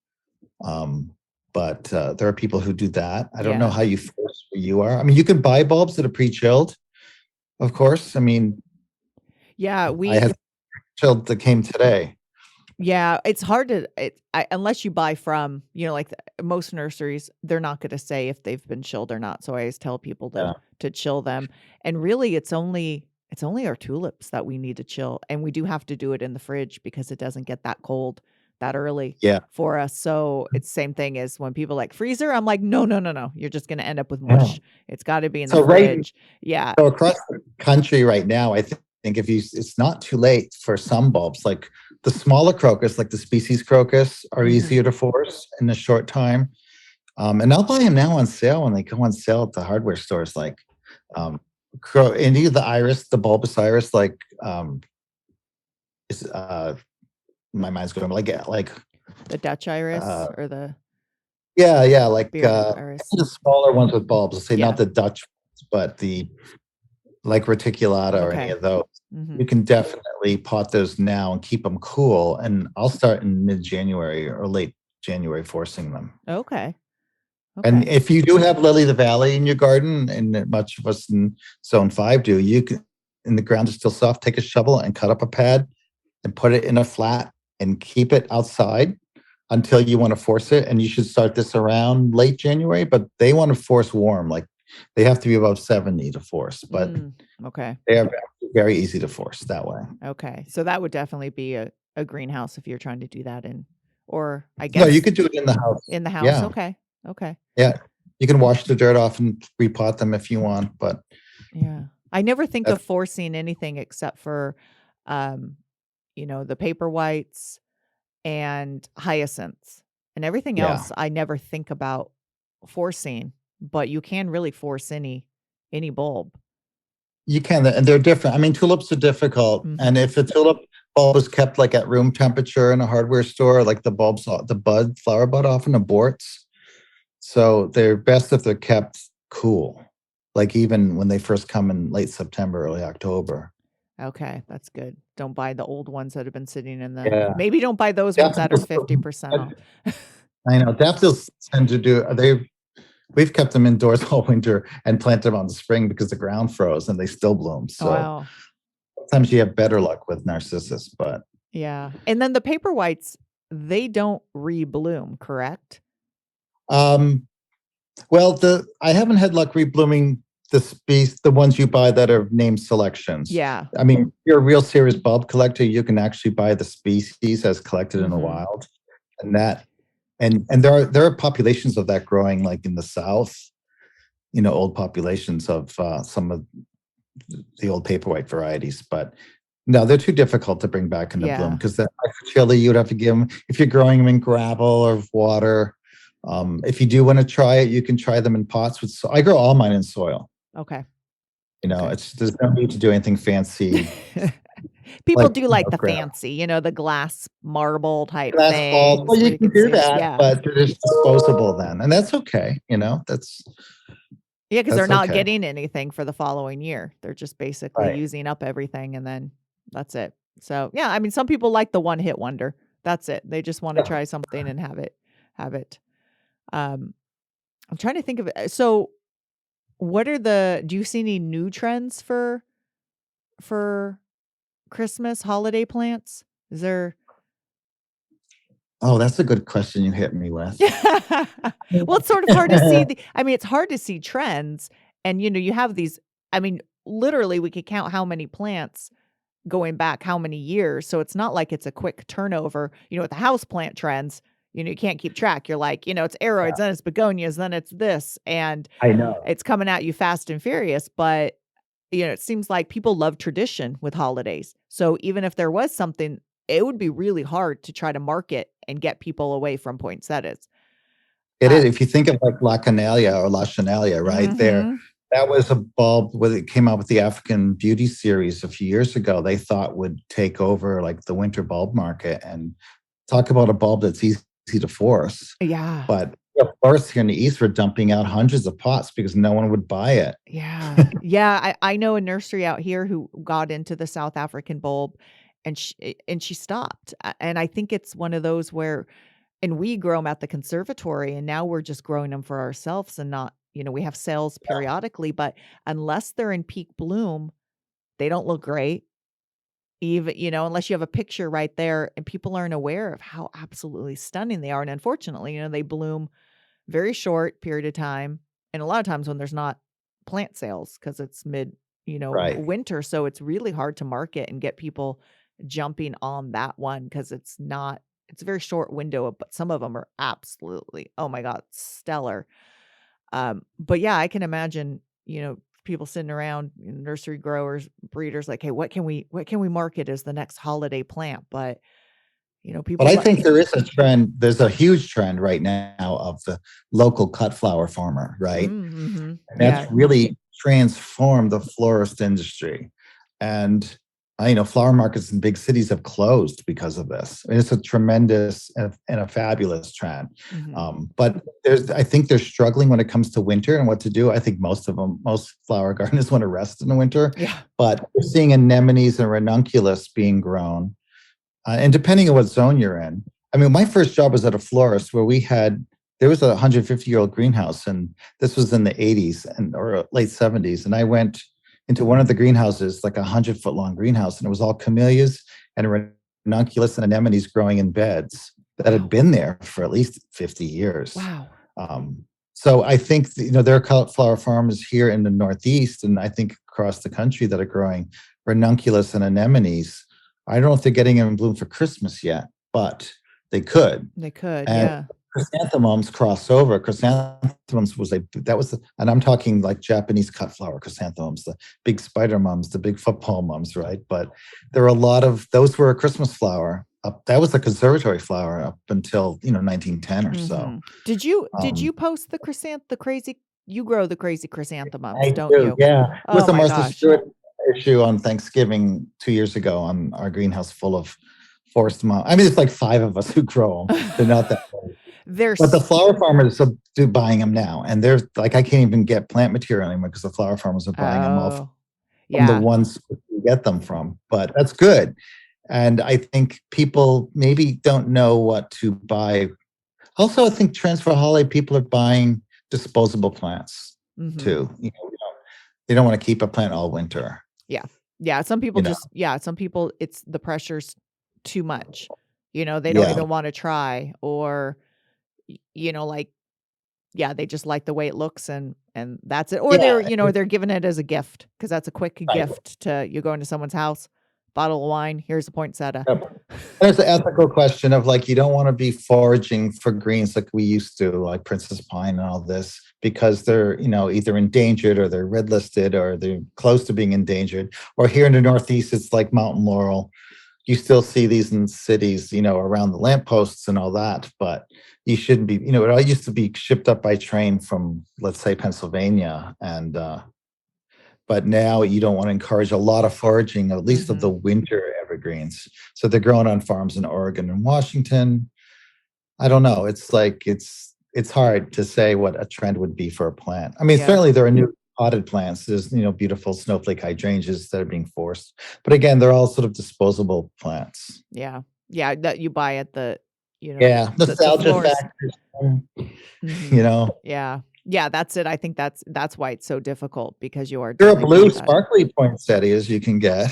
[SPEAKER 5] But there are people who do that. I don't know how you force where you are. I mean, you can buy bulbs that are pre-chilled, of course. I mean,
[SPEAKER 1] yeah,
[SPEAKER 5] I had chilled that came today.
[SPEAKER 1] Yeah, it's hard to unless you buy from, like most nurseries, they're not going to say if they've been chilled or not. So I always tell people to chill them. And really, it's only our tulips that we need to chill, and we do have to do it in the fridge because it doesn't get that cold that early for us. So it's the same thing as when people like freezer. I'm like, no. You're just going to end up with mush. It's got to be in the fridge. Yeah.
[SPEAKER 5] So across the country right now, I think it's not too late for some bulbs, like the smaller crocus, like the species crocus, are easier to force in a short time. And I'll buy them now on sale when they go on sale at the hardware stores, like any of the iris, the bulbous iris, like my mind's going like
[SPEAKER 1] the Dutch iris or the
[SPEAKER 5] like
[SPEAKER 1] iris.
[SPEAKER 5] the smaller ones with bulbs. Let's say not the Dutch ones, but the like reticulata or any of those. You can definitely pot those now and keep them cool. And I'll start in mid-January or late January forcing them.
[SPEAKER 1] Okay.
[SPEAKER 5] And if you do have lily of the valley in your garden, and much of us in Zone 5 do, you can, and the ground is still soft, take a shovel and cut up a pad and put it in a flat and keep it outside until you want to force it. And you should start this around late January, but they want to force warm, like they have to be above 70 to force, but they are very easy to force that way.
[SPEAKER 1] Okay. So that would definitely be a greenhouse if you're trying to do that in, or I guess.
[SPEAKER 5] No, you could do it in the house.
[SPEAKER 1] In the house.
[SPEAKER 5] Yeah.
[SPEAKER 1] Okay.
[SPEAKER 5] Yeah. You can wash the dirt off and repot them if you want, but
[SPEAKER 1] Yeah. I never think of
[SPEAKER 5] that's
[SPEAKER 1] forcing anything except for, um, the paper whites and hyacinths. And everything
[SPEAKER 5] yeah.
[SPEAKER 1] else I never think about forcing, but you can really force any bulb.
[SPEAKER 5] You can, and they're different. I mean, tulips are difficult, and
[SPEAKER 1] Mhm.
[SPEAKER 5] if a tulip bulb is kept like at room temperature in a hardware store, like the flower bud often aborts. So they're best if they're kept cool, like even when they first come in late September, early October.
[SPEAKER 1] Okay, that's good. Don't buy the old ones that have been sitting in the
[SPEAKER 5] Yeah,
[SPEAKER 1] maybe don't buy those ones that are
[SPEAKER 5] daffodils.
[SPEAKER 1] 50% off.
[SPEAKER 5] I know daffodils tend to do. We've kept them indoors all winter and planted them on the spring because the ground froze and they still bloom. So
[SPEAKER 1] Wow.
[SPEAKER 5] sometimes you have better luck with narcissus, but
[SPEAKER 1] Yeah. And then the paper whites, they don't rebloom, correct?
[SPEAKER 5] um, well, I haven't had luck reblooming the ones you buy that are named selections.
[SPEAKER 1] Yeah.
[SPEAKER 5] I mean, if you're a real serious bulb collector, you can actually buy the species as collected in the
[SPEAKER 1] Mhm.
[SPEAKER 5] wild, and there are populations of that growing like in the south. Old populations of some of the old paperwhite varieties, but no, they're too difficult to bring back into bloom
[SPEAKER 1] Yeah.
[SPEAKER 5] because the chili you'd have to give them if you're growing them in gravel or water. If you do want to try it, you can try them in pots with. I grow all mine in soil.
[SPEAKER 1] Okay. Okay.
[SPEAKER 5] There's no need to do anything fancy
[SPEAKER 1] People
[SPEAKER 5] like
[SPEAKER 1] do like the
[SPEAKER 5] gravel.
[SPEAKER 1] fancy, the glass marble type
[SPEAKER 5] Glass balls. Well,
[SPEAKER 1] things where
[SPEAKER 5] you
[SPEAKER 1] you
[SPEAKER 5] can
[SPEAKER 1] can
[SPEAKER 5] do
[SPEAKER 1] see it.
[SPEAKER 5] that,
[SPEAKER 1] Yeah.
[SPEAKER 5] but they're just disposable then, and that's okay.
[SPEAKER 1] Yeah, because 'cause they're
[SPEAKER 5] That's
[SPEAKER 1] not
[SPEAKER 5] okay.
[SPEAKER 1] getting anything for the following year. They're just basically
[SPEAKER 5] Right.
[SPEAKER 1] using up everything and then that's it. So, yeah, I mean, some people like the one hit wonder. That's it. They just wanna try something and have it. Um, I'm trying to think of it. So, do you see any new trends for Christmas holiday plants? Is there
[SPEAKER 5] Oh, that's a good question you hit me with.
[SPEAKER 1] Well, it's sort of hard to see it's hard to see trends and, you have these literally, we could count how many plants going back how many years, so it's not like it's a quick turnover. With the house plant trends, you can't keep track. You're like, it's aroids, then it's begonias, then it's this, and
[SPEAKER 5] I know.
[SPEAKER 1] it's coming at you fast and furious, but, it seems like people love tradition with holidays. So even if there was something, it would be really hard to try to market and get people away from poinsettias.
[SPEAKER 5] It is.
[SPEAKER 1] Um
[SPEAKER 5] If you think of like La Canalia or La Chanalia, right there,
[SPEAKER 1] Mhm.
[SPEAKER 5] that was a bulb when it came out with the African Beauty series a few years ago. They thought would take over like the winter bulb market and talk about a bulb that's easy to force.
[SPEAKER 1] Yeah.
[SPEAKER 5] But florists here in the East were dumping out hundreds of pots because no one would buy it.
[SPEAKER 1] Yeah. Yeah, I know a nursery out here who got into the South African bulb and she stopped. And I think it's one of those where and we grow them at the conservatory and now we're just growing them for ourselves and not, we have sales periodically, but unless they're in peak bloom, they don't look great. Even, unless you have a picture right there and people aren't aware of how absolutely stunning they are. And unfortunately, they bloom very short period of time. And a lot of times when there's not plant sales because it's mid,
[SPEAKER 5] Right.
[SPEAKER 1] winter. So it's really hard to market and get people jumping on that one because it's a very short window, but some of them are absolutely, oh my God, stellar. But yeah, I can imagine, people sitting around, nursery growers, breeders, like, hey, what can we market as the next holiday plant? But
[SPEAKER 5] But
[SPEAKER 1] people
[SPEAKER 5] I
[SPEAKER 1] like,
[SPEAKER 5] think there is a trend. There's a huge trend right now of the local cut flower farmer, right?
[SPEAKER 1] mm-hmm,
[SPEAKER 5] And that's
[SPEAKER 1] yeah,
[SPEAKER 5] really transformed the florist industry. And flower markets in big cities have closed because of this. And it's a tremendous and a fabulous trend.
[SPEAKER 1] hmm
[SPEAKER 5] But I think they're struggling when it comes to winter and what to do. I think most flower gardeners want to rest in the winter.
[SPEAKER 1] yeah,
[SPEAKER 5] But we're seeing anemones and ranunculus being grown. And depending on what zone you're in, I mean, my first job was at a florist where there was a 150-year-old greenhouse, and this was in the 80s or late 70s. And I went into one of the greenhouses, like a 100-foot long greenhouse, and it was all camellias and ranunculus and anemones growing in beds that had
[SPEAKER 1] wow,
[SPEAKER 5] been there for at least 50 years.
[SPEAKER 1] wow,
[SPEAKER 5] So I think, there are flower farms here in the Northeast, and I think across the country that are growing ranunculus and anemones. I don't know if they're getting them in bloom for Christmas yet, but they could.
[SPEAKER 1] they could,
[SPEAKER 5] And
[SPEAKER 1] yeah,
[SPEAKER 5] chrysanthemums cross over. Chrysanthemums and I'm talking like Japanese cut flower chrysanthemums, the big spider mums, the big football mums, right? But there are a lot of those were a Christmas flower. That was a conservatory flower up until 1910 or so.
[SPEAKER 1] Mm-hmm. Did you
[SPEAKER 5] Um,
[SPEAKER 1] post the crazy? You grow the crazy chrysanthemums,
[SPEAKER 5] I
[SPEAKER 1] don't
[SPEAKER 5] do,
[SPEAKER 1] you?
[SPEAKER 5] yeah. It was
[SPEAKER 1] Oh
[SPEAKER 5] a
[SPEAKER 1] my
[SPEAKER 5] Martha
[SPEAKER 1] gosh,
[SPEAKER 5] Stewart issue on Thanksgiving 2 years ago on our greenhouse full of forest mums. I mean, it's like 5 of us who grow them. They're not that big.
[SPEAKER 1] they're
[SPEAKER 5] But the
[SPEAKER 1] s-
[SPEAKER 5] flower farmers are do buying them now, and they're like, I can't even get plant material anymore because the flower farmers are buying them all
[SPEAKER 1] oh
[SPEAKER 5] from the
[SPEAKER 1] yeah.
[SPEAKER 5] ones we get them from. But that's good, and I think people maybe don't know what to buy. Also, I think trends for holiday, people are buying disposable plants
[SPEAKER 1] Mm-hmm.
[SPEAKER 5] too. They don't want to keep a plant all winter.
[SPEAKER 1] Yeah, some people
[SPEAKER 5] You know,
[SPEAKER 1] some people it's the pressure's too much. They don't
[SPEAKER 5] yeah,
[SPEAKER 1] even want to try or like yeah, they just like the way it looks and that's it. Or
[SPEAKER 5] yeah,
[SPEAKER 1] they're giving it as a gift because that's a quick
[SPEAKER 5] right.
[SPEAKER 1] gift to you go into someone's house, bottle of wine, here's a poinsettia.
[SPEAKER 5] Yep. There's the ethical question of like you don't want to be foraging for greens like we used to, like Princess Pine and all this, because they're either endangered or they're red listed or they're close to being endangered. Or here in the Northeast, it's like mountain laurel. You still see these in cities, around the lampposts and all that, but you shouldn't be. It all used to be shipped up by train from, let's say, Pennsylvania, and but now you don't want to encourage a lot of foraging, at least of
[SPEAKER 1] Mm-hmm.
[SPEAKER 5] the winter evergreens. So they're grown on farms in Oregon and Washington. I don't know. It's hard to say what a trend would be for a plant. I mean,
[SPEAKER 1] Yeah.
[SPEAKER 5] certainly there are new potted plants. There's beautiful snowflake hydrangeas that are being forced, but again, they're all sort of disposable plants.
[SPEAKER 1] Yeah. Yeah, that you buy at the
[SPEAKER 5] Yeah,
[SPEAKER 1] the
[SPEAKER 5] nostalgia
[SPEAKER 1] florist.
[SPEAKER 5] factors.
[SPEAKER 1] Mm-hmm.
[SPEAKER 5] You know,
[SPEAKER 1] Yeah. Yeah, that's it. I think that's why it's so difficult because you are
[SPEAKER 5] they're a
[SPEAKER 1] dealing
[SPEAKER 5] blue,
[SPEAKER 1] with that.
[SPEAKER 5] sparkly poinsettias you can get.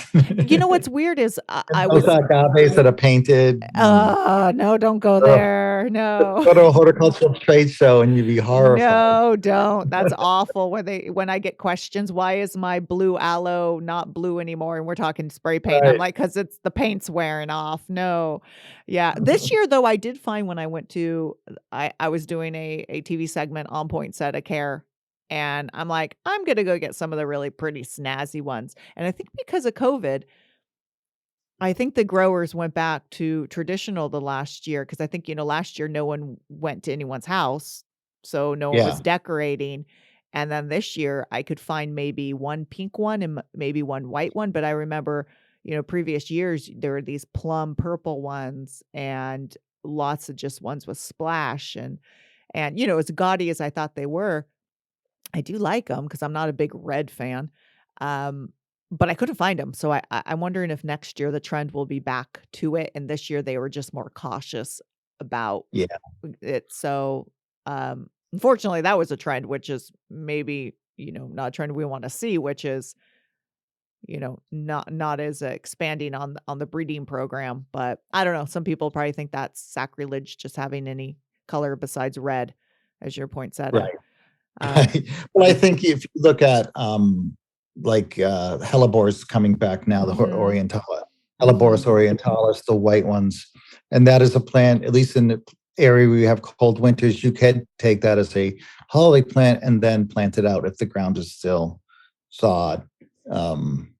[SPEAKER 1] What's weird is I
[SPEAKER 5] Those
[SPEAKER 1] was
[SPEAKER 5] agaves that are painted.
[SPEAKER 1] no, don't go
[SPEAKER 5] Ugh.
[SPEAKER 1] there. No.
[SPEAKER 5] Go to a horticultural trade show and you'd be horrified.
[SPEAKER 1] No, don't. That's awful. When I get questions, why is my blue aloe not blue anymore? And we're talking spray paint. I'm
[SPEAKER 5] Right.
[SPEAKER 1] like, because it's the paint's wearing off. No. Yeah. This year though, I did find when I went to I was doing a TV segment on poinsettia care. And I'm like, I'm gonna go get some of the really pretty snazzy ones. And I think because of COVID, I think the growers went back to traditional the last year because I think, last year no one went to anyone's house, so no one was
[SPEAKER 5] Yeah.
[SPEAKER 1] decorating. And then this year I could find maybe one pink one and maybe one white one. But I remember, previous years there were these plum purple ones and lots of just ones with splash and as gaudy as I thought they were, I do like them because 'cause I'm not a big red fan, um, but I couldn't find them. So I'm wondering if next year the trend will be back to it, and this year they were just more cautious about
[SPEAKER 5] Yeah.
[SPEAKER 1] it. So, unfortunately, that was a trend, which is maybe, not a trend we wanna see, which is, not as expanding on the breeding program, but I don't know, some people probably think that's sacrilege just having any color besides red, as your poinsettia.
[SPEAKER 5] Right.
[SPEAKER 1] Um,
[SPEAKER 5] Right. Well, I think if you look at like hellebores coming back now, the
[SPEAKER 1] mhm.
[SPEAKER 5] Orientalis, Helleborus
[SPEAKER 1] Mhm.
[SPEAKER 5] Orientalis, the white ones, and that is a plant. At least in the area where you have cold winters, you can take that as a holiday plant and then plant it out if the ground is still thawed. Um,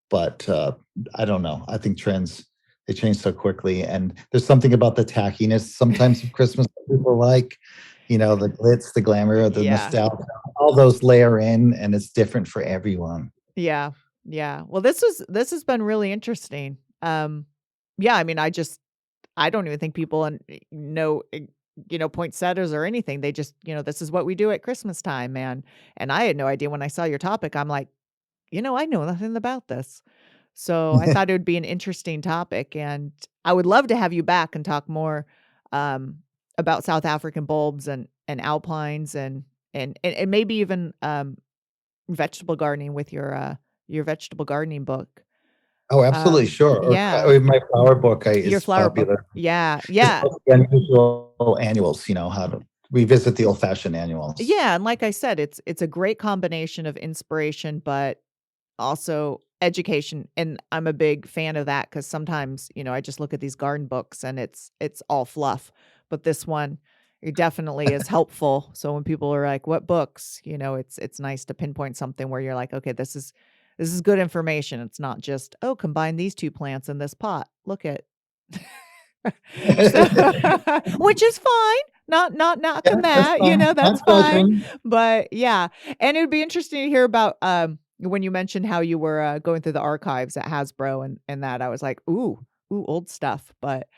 [SPEAKER 5] but I don't know. I think trends they change so quickly, and there's something about the tackiness sometimes of Christmas that people like. The glitz, the glamour, the
[SPEAKER 1] Yeah.
[SPEAKER 5] nostalgia, all those layer in, and it's different for everyone.
[SPEAKER 1] Yeah. Yeah. Well, this has been really interesting. Yeah, I mean, I don't even think people know poinsettias or anything. They just, this is what we do at Christmas time, man. And I had no idea when I saw your topic. I'm like, I know nothing about this. So I thought it would be an interesting topic, and I would love to have you back and talk more um, about South African bulbs and alpines and maybe even vegetable gardening with your vegetable gardening book.
[SPEAKER 5] Oh, absolutely, sure. Or
[SPEAKER 1] Yeah,
[SPEAKER 5] my flower book
[SPEAKER 1] your
[SPEAKER 5] is
[SPEAKER 1] flower book.
[SPEAKER 5] popular.
[SPEAKER 1] Yeah,
[SPEAKER 5] It's
[SPEAKER 1] yeah,
[SPEAKER 5] about the unusual annuals, how to revisit the old-fashioned annuals.
[SPEAKER 1] yeah. And like I said, it's a great combination of inspiration, but also education. And I'm a big fan of that because sometimes I just look at these garden books and it's all fluff, but this one it definitely is helpful. So when people are like, "What books?" it's nice to pinpoint something where you're like, "Okay, this is good information." It's not just, "Oh, combine these two plants in this pot. Look at." So, which is fine. Not
[SPEAKER 5] Yeah,
[SPEAKER 1] knocking
[SPEAKER 5] that's
[SPEAKER 1] that,
[SPEAKER 5] fine.
[SPEAKER 1] that's
[SPEAKER 5] Not
[SPEAKER 1] fine.
[SPEAKER 5] judging.
[SPEAKER 1] But yeah, and it would be interesting to hear about when you mentioned how you were going through the archives at Hasbro and that I was like, ooh, old stuff. But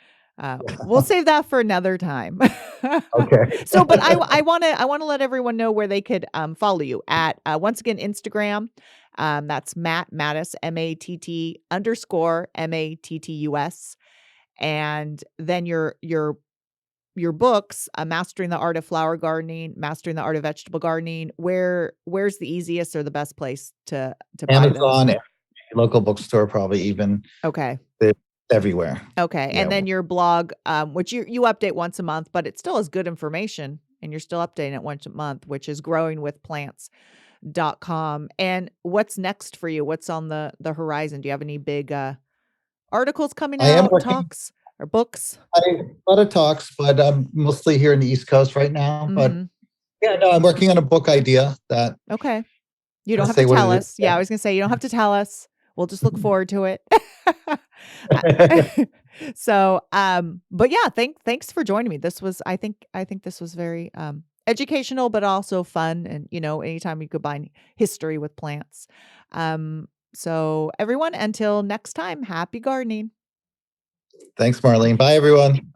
[SPEAKER 1] we'll save that for another time.
[SPEAKER 5] Okay.
[SPEAKER 1] So, but I want to let everyone know where they could follow you at once again Instagram. That's Matt Mattus, MATT_MATTUS. And then your books, Mastering the Art of Flower Gardening, Mastering the Art of Vegetable Gardening. Where's the easiest or the best place to buy those?
[SPEAKER 5] Amazon, local bookstore, probably even.
[SPEAKER 1] Okay.
[SPEAKER 5] They're everywhere.
[SPEAKER 1] Okay.
[SPEAKER 5] Yeah.
[SPEAKER 1] And then your blog, which you update once a month, but it still has good information and you're still updating it once a month, which is growingwithplants.com. And what's next for you? What's on the horizon? Do you have any big articles coming
[SPEAKER 5] I am
[SPEAKER 1] out,
[SPEAKER 5] working.
[SPEAKER 1] talks or books?
[SPEAKER 5] A lot of talks, but I'm mostly here in the East Coast right now. But
[SPEAKER 1] Mhm.
[SPEAKER 5] yeah, no, I'm working on a book idea that.
[SPEAKER 1] Okay. You don't
[SPEAKER 5] I'll
[SPEAKER 1] have
[SPEAKER 5] say
[SPEAKER 1] to
[SPEAKER 5] what
[SPEAKER 1] tell
[SPEAKER 5] it
[SPEAKER 1] us. Yeah, I was gonna say you don't have to tell us. We'll just look forward to it. So, but yeah, thanks for joining me. This was, I think this was very educational, but also fun. And anytime you combine history with plants. So everyone, until next time, happy gardening.
[SPEAKER 5] Thanks, Marlene. Bye, everyone.